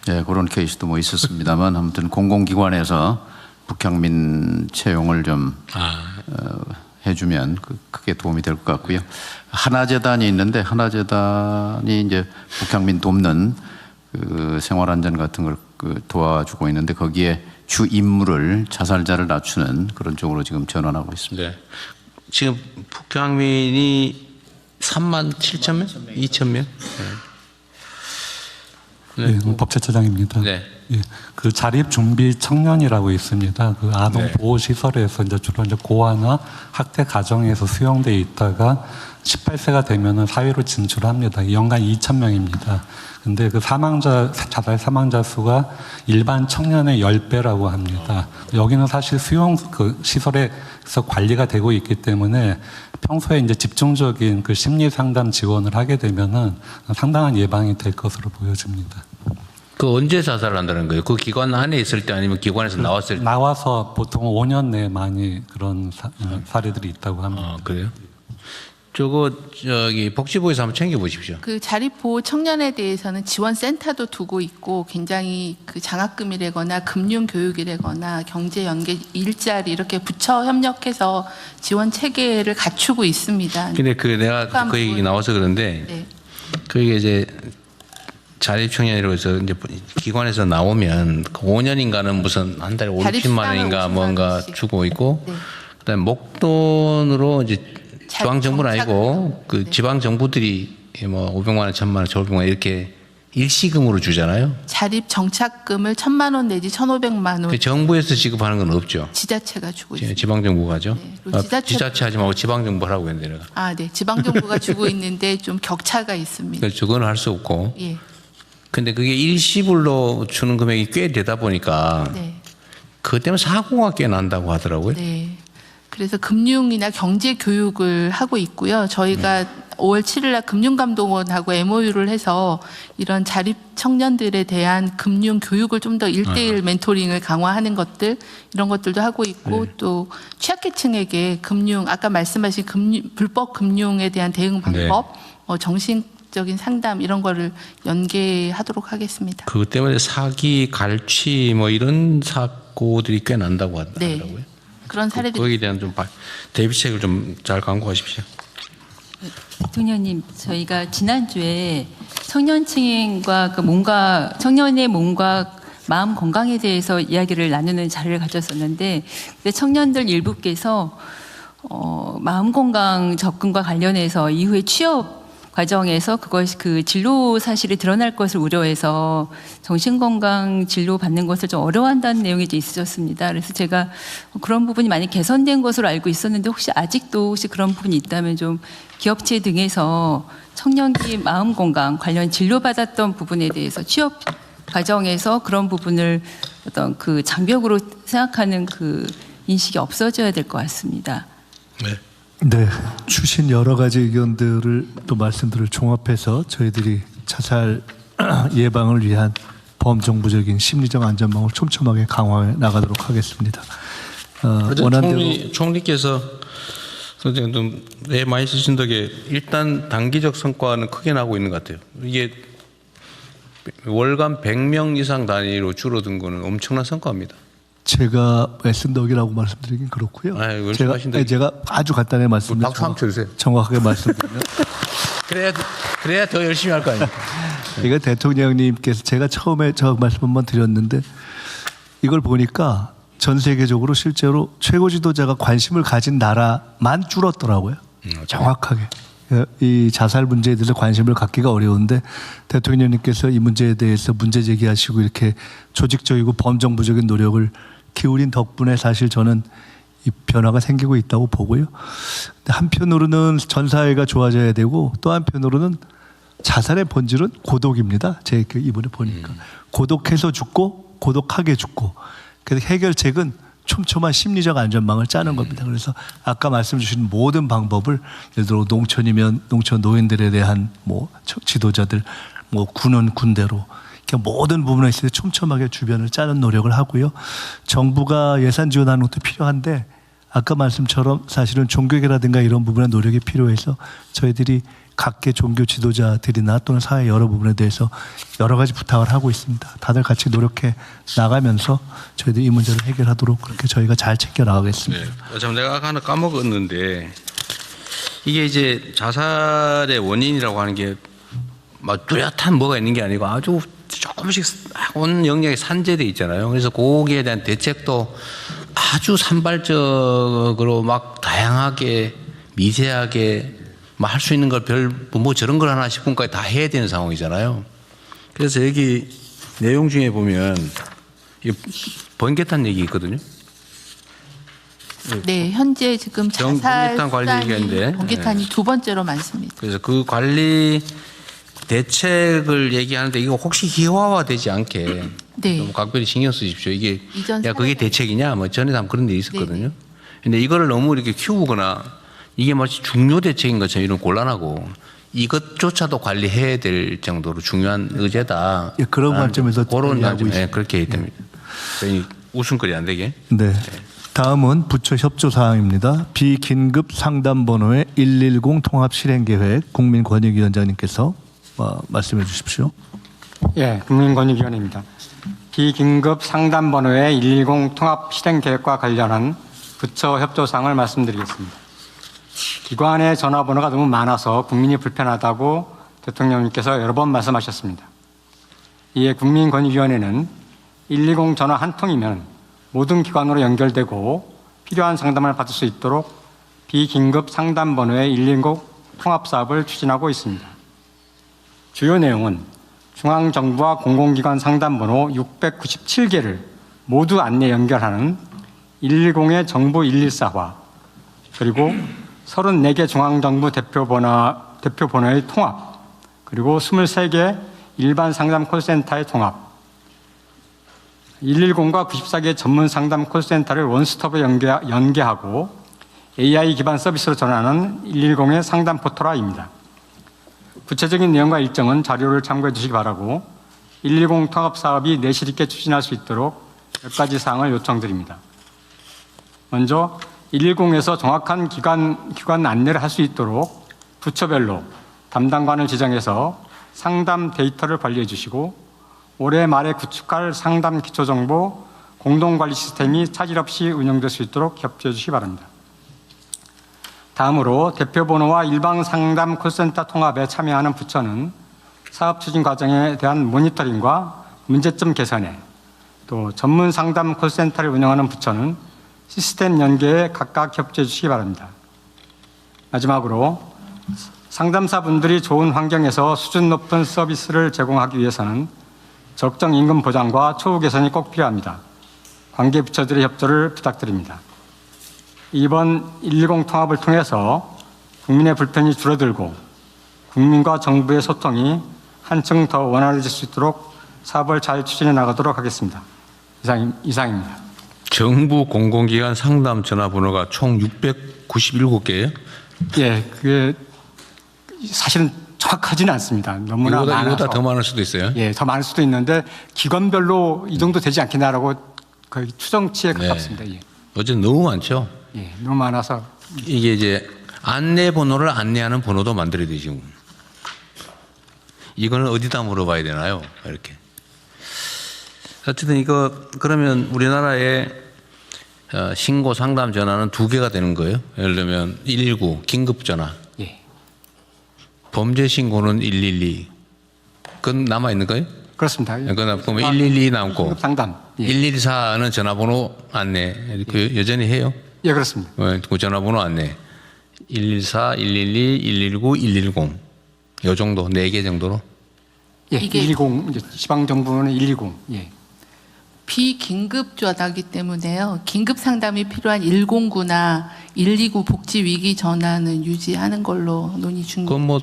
네, 그런 케이스도 있었습니다만 아무튼 공공기관에서 북향민 채용을 좀 해주면 크게 도움이 될 것 같고요. 하나재단이 있는데 하나재단이 이제 북향민 돕는 생활안전 같은 걸 도와주고 있는데 거기에 주 임무를 자살자를 낮추는 그런 쪽으로 지금 전환하고 있습니다.
네. 지금 북향민이 3만 7천 명? 2천 명?
네. 법제처장입니다.
네.
예, 그 자립 준비 청년이라고 있습니다. 그 아동 보호 시설에서 주로 고아나 학대 가정에서 수용돼 있다가 18세가 되면은 사회로 진출합니다. 연간 2,000명입니다. 근데 그 자살 사망자 수가 일반 청년의 10배라고 합니다. 여기는 사실 수용 시설에서 관리가 되고 있기 때문에 평소에 이제 집중적인 심리 상담 지원을 하게 되면은 상당한 예방이 될 것으로 보여집니다.
그 언제 자살을 한다는 거예요? 그 기관 안에 있을 때 아니면 기관에서 나왔을 때?
나와서 보통 5년 내에 많이 그런 사례들이 있다고 합니다.
그래요? 복지부에서 한번 챙겨보십시오.
그 자립보호 청년에 대해서는 지원센터도 두고 있고 굉장히 장학금이라거나 금융교육이라거나 경제연계 일자리 이렇게 부처 협력해서 지원 체계를 갖추고 있습니다.
근데 내가 그 얘기 나와서 그런데 그게 이제 자립청년이라고 해서 이제 기관에서 나오면 5년인가는 무슨 한 달에 50만 원인가 뭔가 주고 있고 그다음에 목돈으로 이제 중앙정부는 아니고 그 지방정부들이 500만 원, 1000만 원, 1500만 원 이렇게 일시금으로 주잖아요.
자립 정착금을 1,000만 원 내지 1,500만 원.
그 정부에서 지급하는 건 없죠.
지자체가 주고 있습니다.
지방정부가 하죠.
네.
지자체 하지 말고 지방정부 하라고 했는데 내가.
네. 지방정부가 주고 있는데 좀 격차가 있습니다.
그래서 저거는 할 수 없고.
예.
근데 그게 일시불로 주는 금액이 꽤 되다 보니까 그것 때문에 사고가 꽤 난다고 하더라고요.
네. 그래서 금융이나 경제 교육을 하고 있고요. 저희가 5월 7일 날 금융감독원하고 MOU를 해서 이런 자립 청년들에 대한 금융 교육을 좀 더 1:1 멘토링을 강화하는 것들 이런 것들도 하고 있고 또 취약계층에게 아까 말씀하신 불법 금융에 대한 대응 방법, 정신적인 상담 이런 거를 연계하도록 하겠습니다.
그것 때문에 사기, 갈취 이런 사고들이 꽤 난다고 하더라고요.
그런 사례들이
거기에 대한 좀 대비책을 좀 잘 강구하십시오.
대통령님, 저희가 지난주에 청년층과 청년의 몸과 마음 건강에 대해서 이야기를 나누는 자리를 가졌었는데 청년들 일부께서 마음 건강 접근과 관련해서 이후에 취업 과정에서 그것이 진로 사실이 드러날 것을 우려해서 정신건강 진로 받는 것을 좀 어려워한다는 내용이 있으셨습니다. 그래서 제가 그런 부분이 많이 개선된 것으로 알고 있었는데 아직도 그런 부분이 있다면 좀 기업체 등에서 청년기 마음 건강 관련 진로 받았던 부분에 대해서 취업 과정에서 그런 부분을 어떤 장벽으로 생각하는 인식이 없어져야 될 것 같습니다.
네, 주신 여러 가지 의견들을 또 말씀들을 종합해서 저희들이 자살 예방을 위한 범정부적인 심리적 안전망을 촘촘하게 강화해 나가도록 하겠습니다. 원안대로
총리께서 선생님 애 많이 쓰신 덕에 일단 단기적 성과는 크게 나고 있는 것 같아요. 이게 월간 100명 이상 단위로 줄어든 거는 엄청난 성과입니다.
제가 애쓴 덕이라고 말씀드리긴 그렇고요. 제가 아주 간단하게 말씀드리면
박수 한번 쳐주세요.
정확하게 말씀드리면
그래야 더 열심히 할 거 아니에요.
이거 대통령님께서 제가 처음에 저 말씀 한번 드렸는데 이걸 보니까 전 세계적으로 실제로 최고 지도자가 관심을 가진 나라만 줄었더라고요. 정확하게. 이 자살 문제에 대해서 관심을 갖기가 어려운데 대통령님께서 이 문제에 대해서 문제 제기하시고 이렇게 조직적이고 범정부적인 노력을 기울인 덕분에 사실 저는 이 변화가 생기고 있다고 보고요. 한편으로는 전 사회가 좋아져야 되고 또 한편으로는 자살의 본질은 고독입니다. 제 이번에 보니까 고독해서 죽고 고독하게 죽고 그래서 해결책은 촘촘한 심리적 안전망을 짜는 겁니다. 그래서 아까 말씀 주신 모든 방법을 예를 들어 농촌이면 농촌 노인들에 대한 뭐 지도자들, 뭐 군은 군대로 모든 부분에 있어서 촘촘하게 주변을 짜는 노력을 하고요. 정부가 예산 지원하는 것도 필요한데 아까 말씀처럼 사실은 종교계라든가 이런 부분의 노력이 필요해서 저희들이 각계 종교 지도자들이나 또는 사회 여러 부분에 대해서 여러 가지 부탁을 하고 있습니다. 다들 같이 노력해 나가면서 저희들이 이 문제를 해결하도록 그렇게 저희가 잘 챙겨 나가겠습니다.
네. 참 내가 아까 하나 까먹었는데 이게 이제 자살의 원인이라고 하는 게 막 뚜렷한 뭐가 있는 게 아니고 아주 조금씩 온 영역에 산재돼 있잖아요. 그래서 거기에 대한 대책도 아주 산발적으로 막 다양하게 미세하게 할 수 있는 걸 뭐 저런 걸 하나 싶은까지 다 해야 되는 상황이잖아요. 그래서 여기 내용 중에 보면 번개탄 얘기 있거든요.
네, 현재 지금 자살
번개탄 관리 얘기인데
번개탄이 두 번째로 많습니다.
그래서 그 관리 대책을 얘기하는데 이거 혹시 희화화되지 않게 좀 각별히 신경 쓰십시오. 이게 야 그게 대책이냐 뭐 전에도 한번 그런 데 있었거든요. 근데 이거를 너무 이렇게 키우거나 이게 마치 중요 대책인 것처럼 이런 곤란하고 이것조차도 관리해야 될 정도로 중요한 의제다.
예, 그런 관점에서
그런 관점에 그렇게 해야 됩니다. 저희 웃음거리 안 되게.
네. 다음은 부처 협조 사항입니다. 비긴급 상담 번호의 110 통합 실행 계획 국민권익위원장님께서 말씀해 주십시오.
예, 국민권익위원회입니다. 비긴급 상담 번호의 110 통합 실행 계획과 관련한 부처 협조 사항을 말씀드리겠습니다. 기관의 전화번호가 너무 많아서 국민이 불편하다고 대통령님께서 여러 번 말씀하셨습니다. 이에 국민권익위원회는 120 전화 한 통이면 모든 기관으로 연결되고 필요한 상담을 받을 수 있도록 비긴급 상담 번호의 110 통합 사업을 추진하고 있습니다. 주요 내용은 중앙정부와 공공기관 상담번호 697개를 모두 안내 연결하는 110의 정부 114화 그리고 34개 중앙정부 대표번호의 통합 그리고 23개 일반 상담 콜센터의 통합 110과 94개 전문 상담 콜센터를 원스톱에 연계하고 AI 기반 서비스로 전환하는 110의 상담 포털화입니다. 구체적인 내용과 일정은 자료를 참고해 주시기 바라고 110 통합 사업이 내실 있게 추진할 수 있도록 몇 가지 사항을 요청드립니다. 먼저 110에서 정확한 기관 안내를 할 수 있도록 부처별로 담당관을 지정해서 상담 데이터를 관리해 주시고 올해 말에 구축할 상담 기초정보 공동관리 시스템이 차질 없이 운영될 수 있도록 협조해 주시기 바랍니다. 다음으로 대표번호와 일반 상담 콜센터 통합에 참여하는 부처는 사업 추진 과정에 대한 모니터링과 문제점 개선에 또 전문 상담 콜센터를 운영하는 부처는 시스템 연계에 각각 협조해 주시기 바랍니다. 마지막으로 상담사 분들이 좋은 환경에서 수준 높은 서비스를 제공하기 위해서는 적정 임금 보장과 처우 개선이 꼭 필요합니다. 관계 부처들의 협조를 부탁드립니다. 이번 110 통합을 통해서 국민의 불편이 줄어들고 국민과 정부의 소통이 한층 더 원활해질 수 있도록 사업을 잘 추진해 나가도록 하겠습니다. 이상입니다.
정부 공공기관 상담 전화번호가 총 697개예요?
예, 그게 사실은 정확하지는 않습니다. 너무나 많아서.
이거보다 더 많을 수도 있어요.
예, 더 많을 수도 있는데 기관별로 이 정도 되지 않겠나라고 거의 추정치에 가깝습니다. 예.
어쨌든 너무 많죠.
예, 너무 많아서
이게 이제 안내 번호를 안내하는 번호도 만들어야 되죠. 이거는 어디다 물어봐야 되나요? 이렇게. 어쨌든 이거 그러면 우리나라에 신고 상담 전화는 2개가 되는 거예요. 예를 들면 119 긴급 전화.
예.
범죄 신고는 112. 그건 남아 있는 거예요?
그렇습니다.
그러면 112 남고
긴급 상담. 예.
114는 전화번호 안내. 그 여전히 해요?
예, 그렇습니다.
그 전화번호 안내. 114, 112, 119, 110. 요 정도, 4개 정도로?
예, 120, 이제 지방정부는 120. 예.
비긴급 전화기 때문에요. 긴급 상담이 필요한 109나 129 복지 위기 전화는 유지하는 걸로 논의 중입니다.
그건 뭐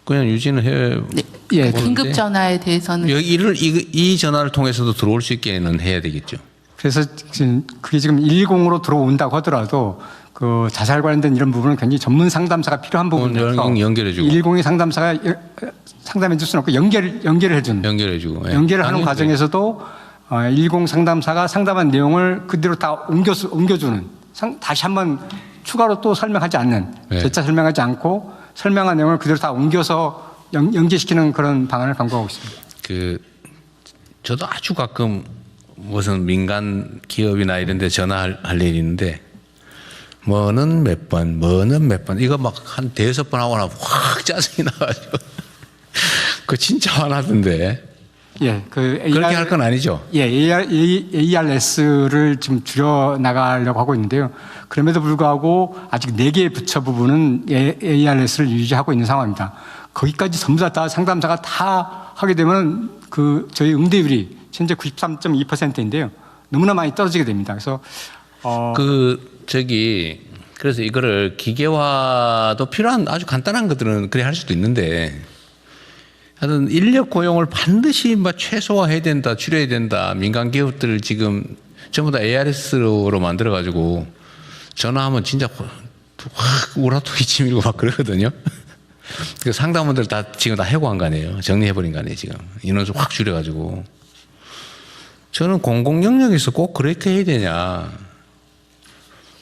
그냥 유지는 해요.
네. 예, 긴급 전화에 대해서는
이 전화를 통해서도 들어올 수 있게는 해야 되겠죠.
그래서 지금 그게 지금 110으로 들어온다고 하더라도 그 자살 관련된 이런 부분은 굉장히 전문 상담사가 필요한 부분이라서
연결해주고
112 상담사가 상담해 줄 수는 없고 연결을 해주는
연결해주고
연결을 하는 과정에서도 110 상담사가 상담한 내용을 그대로 다 옮겨주는 다시 한번 추가로 또 설명하지 않는 재차 설명하지 않고 설명한 내용을 그대로 다 옮겨서 연계시키는 그런 방안을 강구하고 있습니다.
저도 아주 가끔 무슨 민간 기업이나 이런 데 전화할 일이 있는데 뭐는 몇 번 이거 막 한 5번 하고 나면 확 짜증이 나가지고 그거 진짜 화나던데.
예,
그렇게 할 건 아니죠?
예, ARS를 지금 줄여 나가려고 하고 있는데요. 그럼에도 불구하고 아직 4개의 부처 부분은 ARS를 유지하고 있는 상황입니다. 거기까지 전부 다 상담사가 다 하게 되면 저희 응대율이 현재 93.2%인데요. 너무나 많이 떨어지게 됩니다. 그래서
그래서 이거를 기계화도 필요한 아주 간단한 것들은 그래 할 수도 있는데 하여튼 인력 고용을 반드시 최소화해야 된다, 줄여야 된다. 민간 기업들 지금 전부 다 ARS로 만들어가지고 전화하면 진짜 확 우라통이 치밀고 막 그러거든요. 그 상담원들 다 지금 다 해고한 거 아니에요. 정리해버린 거 아니에요, 지금. 인원수 확 줄여가지고. 저는 공공 영역에서 꼭 그렇게 해야 되냐.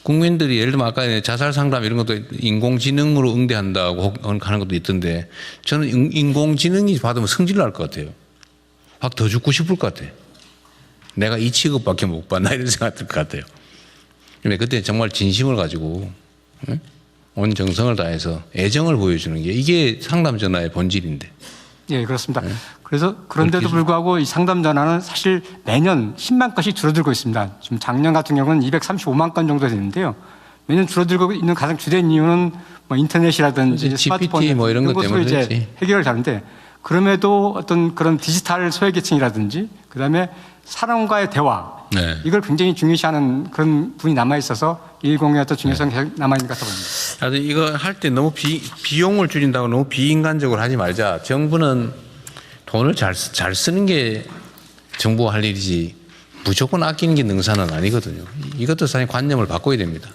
국민들이 예를 들면 아까 자살 상담 이런 것도 인공지능으로 응대한다고 하는 것도 있던데 저는 인공지능이 받으면 성질 날 것 같아요. 확 더 죽고 싶을 것 같아요. 내가 이 취급밖에 못 받나 이런 생각 들 것 같아요. 근데 그때 정말 진심을 가지고 온 정성을 다해서 애정을 보여주는 게 이게 상담 전화의 본질인데.
예, 그렇습니다. 그래서 그런데도 불구하고 이 상담 전화는 사실 매년 10만 건씩 줄어들고 있습니다. 지금 작년 같은 경우는 235만 건 정도 되는데요. 매년 줄어들고 있는 가장 주된 이유는 인터넷이라든지 스마트폰
이런 것
것으로
때문에
이제 해결을 하는데 그럼에도 어떤 그런 디지털 소외계층이라든지 그다음에 사람과의 대화 이걸 굉장히 중요시하는 그런 분이 남아 있어서 110의 어떤 중요성이 남아 있는 것 같아 보입니다.
이거 할 때 너무 비용을 줄인다고 너무 비인간적으로 하지 말자. 정부는 돈을 잘 쓰는 게 정부가 할 일이지 무조건 아끼는 게 능사는 아니거든요. 이것도 사실 관념을 바꿔야 됩니다.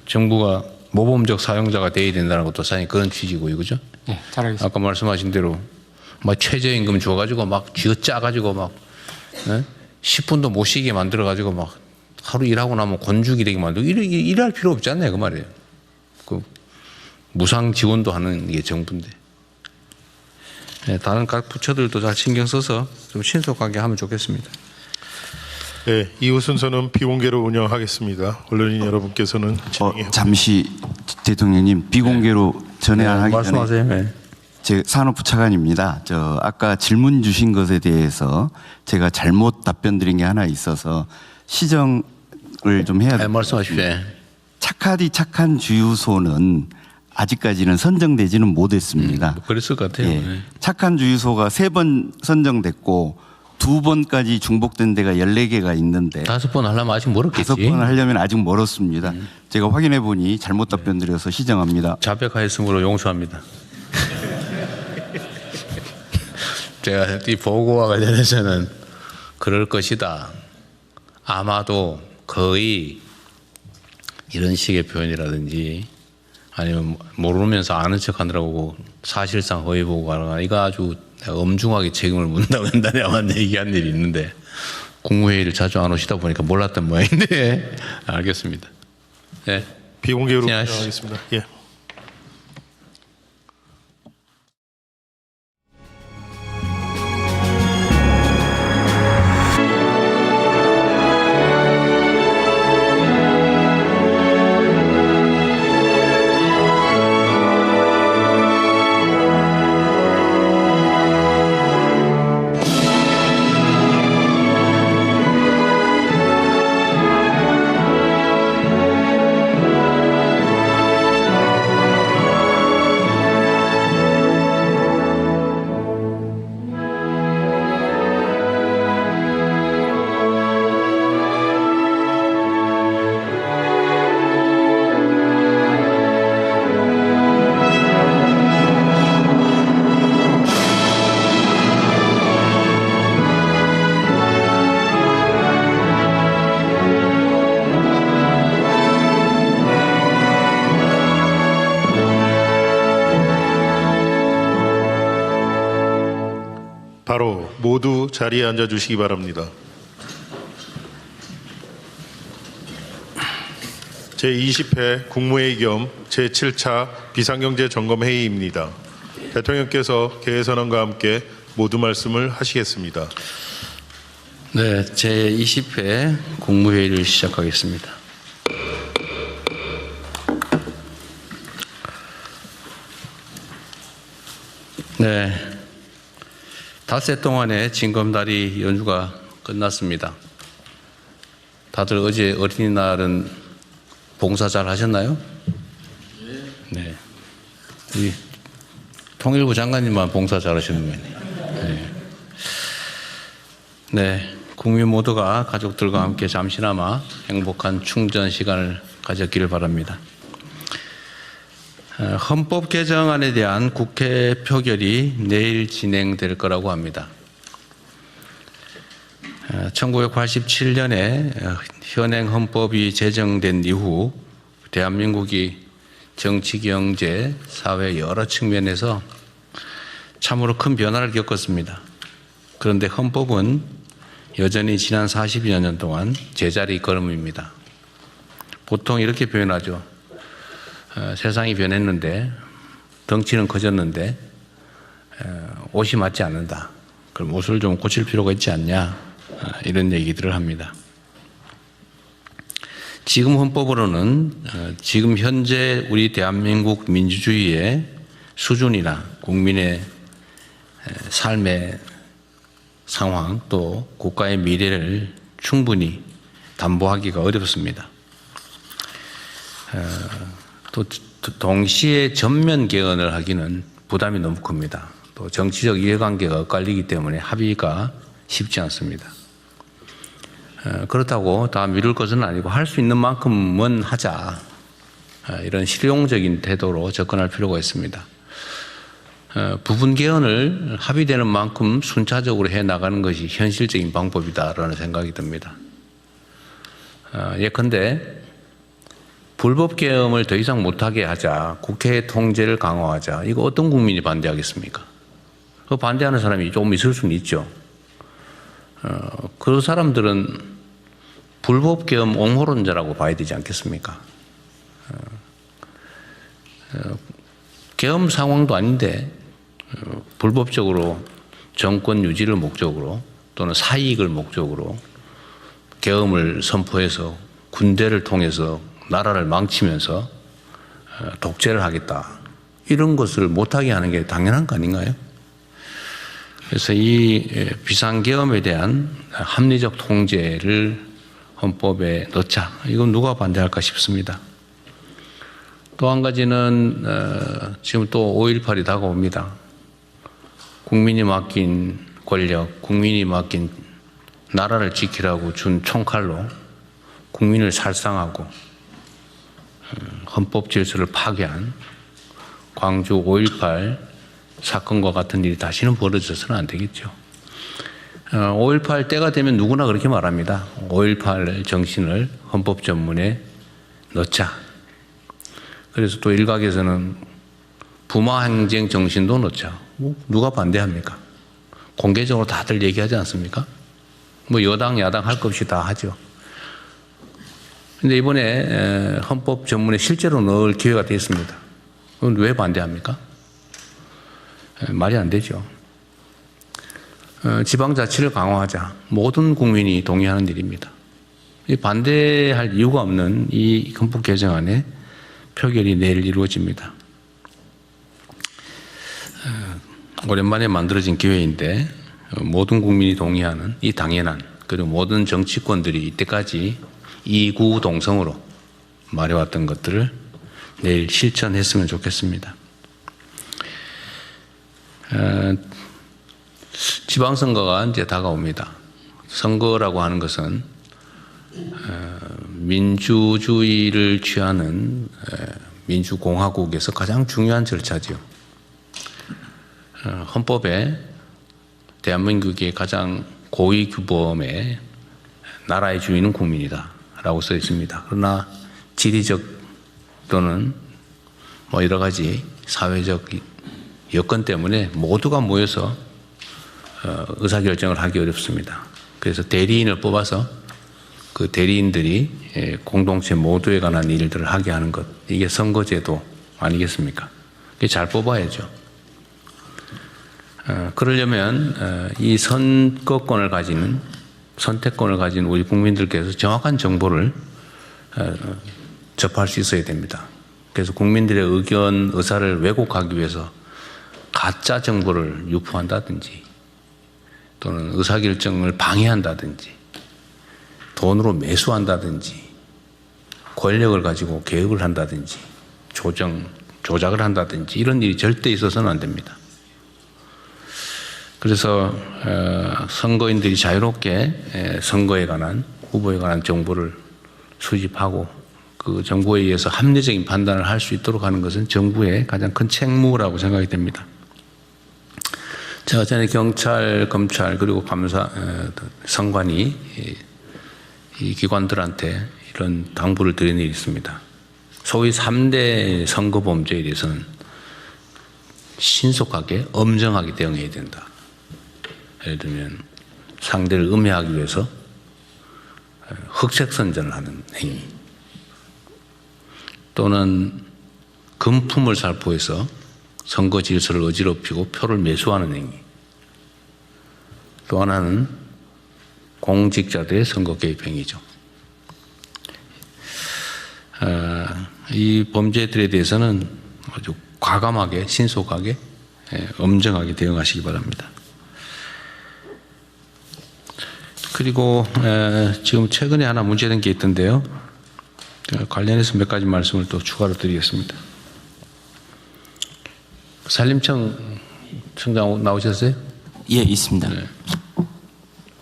정부가 모범적 사용자가 돼야 된다는 것도 사실 그런 취지고요, 그죠?
네, 잘 알겠습니다.
아까 말씀하신 대로 최저임금 줘가지고 쥐어 짜가지고 10분도 못 쉬게 만들어가지고 하루 일하고 나면 곤죽이 되게 만들고 일할 필요 없지 않나요, 그 말이에요. 무상 지원도 하는 게 정부인데. 다른 각 부처들도 잘 신경 써서 좀 신속하게 하면 좋겠습니다.
네, 이후 순서는 비공개로 운영하겠습니다. 언론인 여러분께서는
잠시 대통령님 비공개로 전해하기 전에
말씀하세요.
제 산업부 차관입니다. 아까 질문 주신 것에 대해서 제가 잘못 답변 드린 게 하나 있어서 시정을 좀 해야 됩니다.
말씀하십시오.
착한 주유소는 아직까지는 선정되지는 못했습니다.
그랬을 것 같아요.
착한 주유소가 3번 선정됐고 2번까지 중복된 데가 14개가 있는데
5번 하려면 아직 멀었겠지.
5번 하려면 아직 멀었습니다. 제가 확인해 보니 잘못 답변 드려서 시정합니다.
자백하였으므로 용서합니다. 제가 이 보고와 관련해서는 그럴 것이다. 아마도 거의 이런 식의 표현이라든지 아니면 모르면서 아는 척 하느라고 사실상 허위 보고가 이거 아주 엄중하게 책임을 묻는다고 한다면 얘기한 일이 있는데 국무회의를 자주 안 오시다 보니까 몰랐던 모양인데 알겠습니다. 네.
비공개로 진행하겠습니다. 예. 바로 모두 자리에 앉아 주시기 바랍니다. 제20회 국무회의 겸 제7차 비상경제점검회의입니다. 대통령께서 개회선언과 함께 모두 말씀을 하시겠습니다.
네, 제20회 국무회의를 시작하겠습니다. 네, 닷새 동안의 징검다리 연주가 끝났습니다. 다들 어제 어린이날은 봉사 잘 하셨나요? 네. 이 통일부 장관님만 봉사 잘 하시는 거예요. 네. 네. 국민 모두가 가족들과 함께 잠시나마 행복한 충전 시간을 가졌기를 바랍니다. 헌법 개정안에 대한 국회 표결이 내일 진행될 거라고 합니다. 1987년에 현행 헌법이 제정된 이후 대한민국이 정치, 경제, 사회 여러 측면에서 참으로 큰 변화를 겪었습니다. 그런데 헌법은 여전히 지난 40여 년 동안 제자리 걸음입니다. 보통 이렇게 표현하죠. 세상이 변했는데 덩치는 커졌는데 옷이 맞지 않는다. 그럼 옷을 좀 고칠 필요가 있지 않냐. 이런 얘기들을 합니다. 지금 헌법으로는 지금 현재 우리 대한민국 민주주의의 수준이나 국민의 삶의 상황 또 국가의 미래를 충분히 담보하기가 어렵습니다. 또 동시에 전면 개헌을 하기는 부담이 너무 큽니다. 또 정치적 이해관계가 엇갈리기 때문에 합의가 쉽지 않습니다. 그렇다고 다 미룰 것은 아니고 할 수 있는 만큼은 하자. 이런 실용적인 태도로 접근할 필요가 있습니다. 부분 개헌을 합의되는 만큼 순차적으로 해 나가는 것이 현실적인 방법이다라는 생각이 듭니다. 예컨대 불법 계엄을 더 이상 못하게 하자, 국회 통제를 강화하자. 이거 어떤 국민이 반대하겠습니까? 그 반대하는 사람이 조금 있을 수는 있죠. 그 사람들은 불법 계엄 옹호론자라고 봐야 되지 않겠습니까? 계엄 상황도 아닌데 불법적으로 정권 유지를 목적으로 또는 사익을 목적으로 계엄을 선포해서 군대를 통해서 나라를 망치면서 독재를 하겠다. 이런 것을 못하게 하는 게 당연한 거 아닌가요? 그래서 이 비상계엄에 대한 합리적 통제를 헌법에 넣자. 이건 누가 반대할까 싶습니다. 또 한 가지는 지금 또 5.18이 다가옵니다. 국민이 맡긴 권력, 국민이 맡긴 나라를 지키라고 준 총칼로 국민을 살상하고 헌법 질서를 파괴한 광주 5.18 사건과 같은 일이 다시는 벌어져서는 안 되겠죠. 5.18 때가 되면 누구나 그렇게 말합니다. 5.18 정신을 헌법 전문에 넣자. 그래서 또 일각에서는 부마항쟁 정신도 넣자. 누가 반대합니까? 공개적으로 다들 얘기하지 않습니까? 뭐 여당, 야당 할 것 없이 다 하죠. 근데 이번에 헌법 전문에 실제로 넣을 기회가 됐습니다. 그건 왜 반대합니까? 말이 안 되죠. 지방자치를 강화하자. 모든 국민이 동의하는 일입니다. 반대할 이유가 없는 이 헌법 개정안에 표결이 내일 이루어집니다. 오랜만에 만들어진 기회인데 모든 국민이 동의하는 이 당연한, 그리고 모든 정치권들이 이때까지 이구동성으로 말해왔던 것들을 내일 실천했으면 좋겠습니다. 지방선거가 이제 다가옵니다. 선거라고 하는 것은 민주주의를 취하는 민주공화국에서 가장 중요한 절차죠. 헌법에 대한민국의 가장 고위 규범에 나라의 주인은 국민이다 라고 써 있습니다. 그러나 지리적 또는 뭐 여러 가지 사회적 여건 때문에 모두가 모여서 의사결정을 하기 어렵습니다. 그래서 대리인을 뽑아서 그 대리인들이 공동체 모두에 관한 일들을 하게 하는 것, 이게 선거제도 아니겠습니까? 그게 잘 뽑아야죠. 그러려면 이 선거권을 가지는, 선택권을 가진 우리 국민들께서 정확한 정보를 접할 수 있어야 됩니다. 그래서 국민들의 의견, 의사를 왜곡하기 위해서 가짜 정보를 유포한다든지 또는 의사결정을 방해한다든지 돈으로 매수한다든지 권력을 가지고 개혁을 한다든지 조작을 한다든지 이런 일이 절대 있어서는 안 됩니다. 그래서 선거인들이 자유롭게 선거에 관한, 후보에 관한 정보를 수집하고 그 정보에 의해서 합리적인 판단을 할 수 있도록 하는 것은 정부의 가장 큰 책무라고 생각이 됩니다. 제가 전에 경찰, 검찰 그리고 감사, 선관위 이 기관들한테 이런 당부를 드린 일이 있습니다. 소위 3대 선거 범죄에 대해서는 신속하게 엄정하게 대응해야 된다. 예를 들면 상대를 음해하기 위해서 흑색선전을 하는 행위, 또는 금품을 살포해서 선거 질서를 어지럽히고 표를 매수하는 행위, 또 하나는 공직자들의 선거 개입 행위죠. 이 범죄들에 대해서는 아주 과감하게, 신속하게, 엄정하게 대응하시기 바랍니다. 그리고 지금 최근에 하나 문제된 게 있던데요. 관련해서 몇 가지 말씀을 또 추가로 드리겠습니다. 산림청 청장 나오셨어요?
예, 있습니다.
네.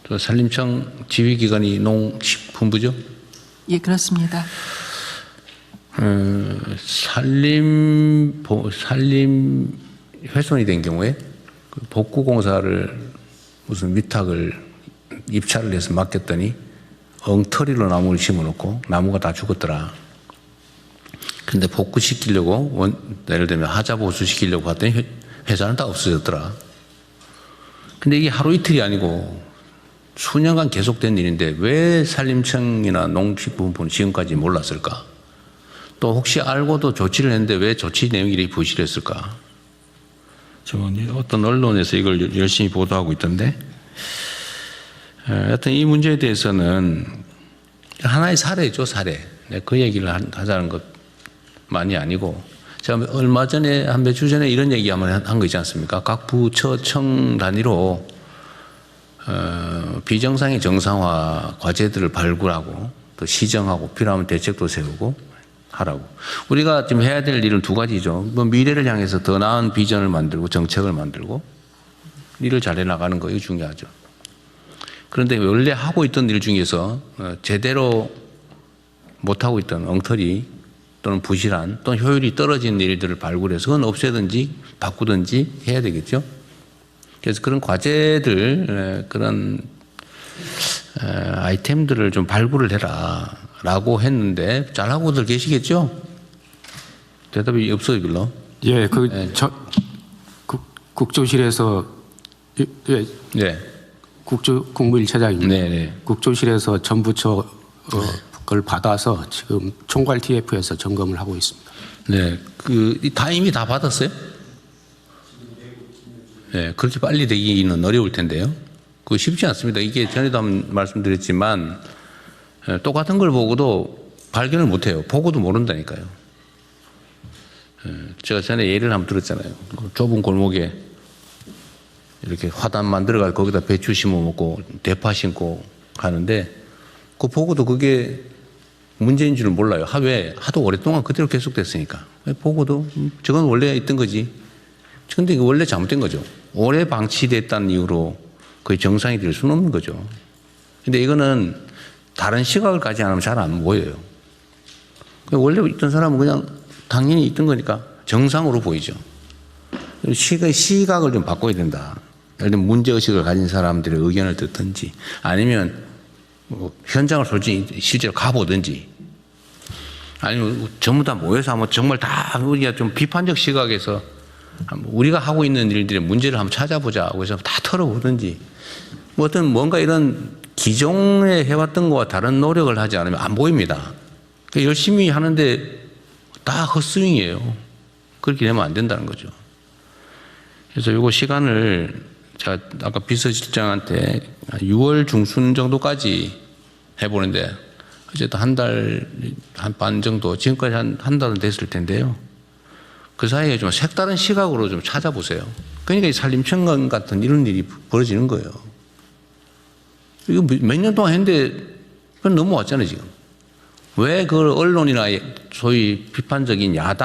또 산림청 지휘기관이 농식품부죠?
예, 그렇습니다.
산림 훼손이 된 경우에 복구공사를 무슨 위탁을 입찰을 해서 맡겼더니 엉터리로 나무를 심어놓고 나무가 다 죽었더라. 근데 복구시키려고 예를 들면 하자 보수시키려고 봤더니 회사는 다 없어졌더라. 근데 이게 하루 이틀이 아니고 수년간 계속된 일인데 왜 산림청이나 농식품부는 지금까지 몰랐을까? 또 혹시 알고도 조치를 했는데 왜 조치 내용이 이렇게 부실했을까? 저는 어떤 언론에서 이걸 열심히 보도하고 있던데, 하여튼 이 문제에 대해서는 하나의 사례죠, 사례. 그 얘기를 하자는 것만이 아니고, 제가 얼마 전에 한 몇 주 전에 이런 얘기 한번 한 거 있지 않습니까? 각 부처청 단위로 비정상의 정상화 과제들을 발굴하고 또 시정하고 필요하면 대책도 세우고 하라고. 우리가 지금 해야 될 일은 두 가지죠. 뭐 미래를 향해서 더 나은 비전을 만들고 정책을 만들고 일을 잘해 나가는 거, 이거 중요하죠. 그런데 원래 하고 있던 일 중에서 제대로 못하고 있던 엉터리 또는 부실한 또는 효율이 떨어진 일들을 발굴해서 그건 없애든지 바꾸든지 해야 되겠죠. 그래서 그런 과제들, 그런 아이템들을 좀 발굴을 해라라고 했는데 잘하고들 계시겠죠? 대답이 없어요, 별로.
예, 국조실에서
네.
국무일차장입니다.
네.
국조실에서 전부처 걸 받아서 지금 총괄 TF에서 점검을 하고 있습니다.
네, 다 이미 다 받았어요? 네, 그렇게 빨리 되기는 어려울 텐데요. 그거 쉽지 않습니다. 이게 전에도 한번 말씀드렸지만 똑같은 걸 보고도 발견을 못해요. 보고도 모른다니까요. 제가 전에 예를 한번 들었잖아요. 좁은 골목에 이렇게 화단 만들어가지고 거기다 배추 심어먹고 대파 심고 가는데 그 보고도 그게 문제인 줄은 몰라요. 왜? 하도 오랫동안 그대로 계속됐으니까. 보고도 저건 원래 있던 거지. 근데 이거 원래 잘못된 거죠. 오래 방치됐다는 이유로 거의 정상이 될 수는 없는 거죠. 근데 이거는 다른 시각을 가지 않으면 잘 안 보여요. 원래 있던 사람은 그냥 당연히 있던 거니까 정상으로 보이죠. 시각을 좀 바꿔야 된다. 예를 들면 문제의식을 가진 사람들의 의견을 듣든지 아니면 현장을 솔직히 실제로 가보든지 아니면 전부 다 모여서 한번 정말 다 우리가 좀 비판적 시각에서 우리가 하고 있는 일들의 문제를 한번 찾아보자고 해서 다 털어보든지 뭐 어떤 뭔가 이런 기존에 해왔던 것과 다른 노력을 하지 않으면 안 보입니다. 열심히 하는데 다 헛스윙이에요. 그렇게 되면 안 된다는 거죠. 그래서 요거 시간을 제가 아까 비서실장한테 6월 중순 정도까지 해보는데 어쨌든 한 달 한 반 정도 지금까지 한 달은 됐을 텐데요. 그 사이에 좀 색다른 시각으로 좀 찾아보세요. 그러니까 이 산림청관 같은 이런 일이 벌어지는 거예요. 이거 몇 년 동안 했는데 그건 넘어왔잖아요 지금. 왜 그걸 언론이나 소위 비판적인 야당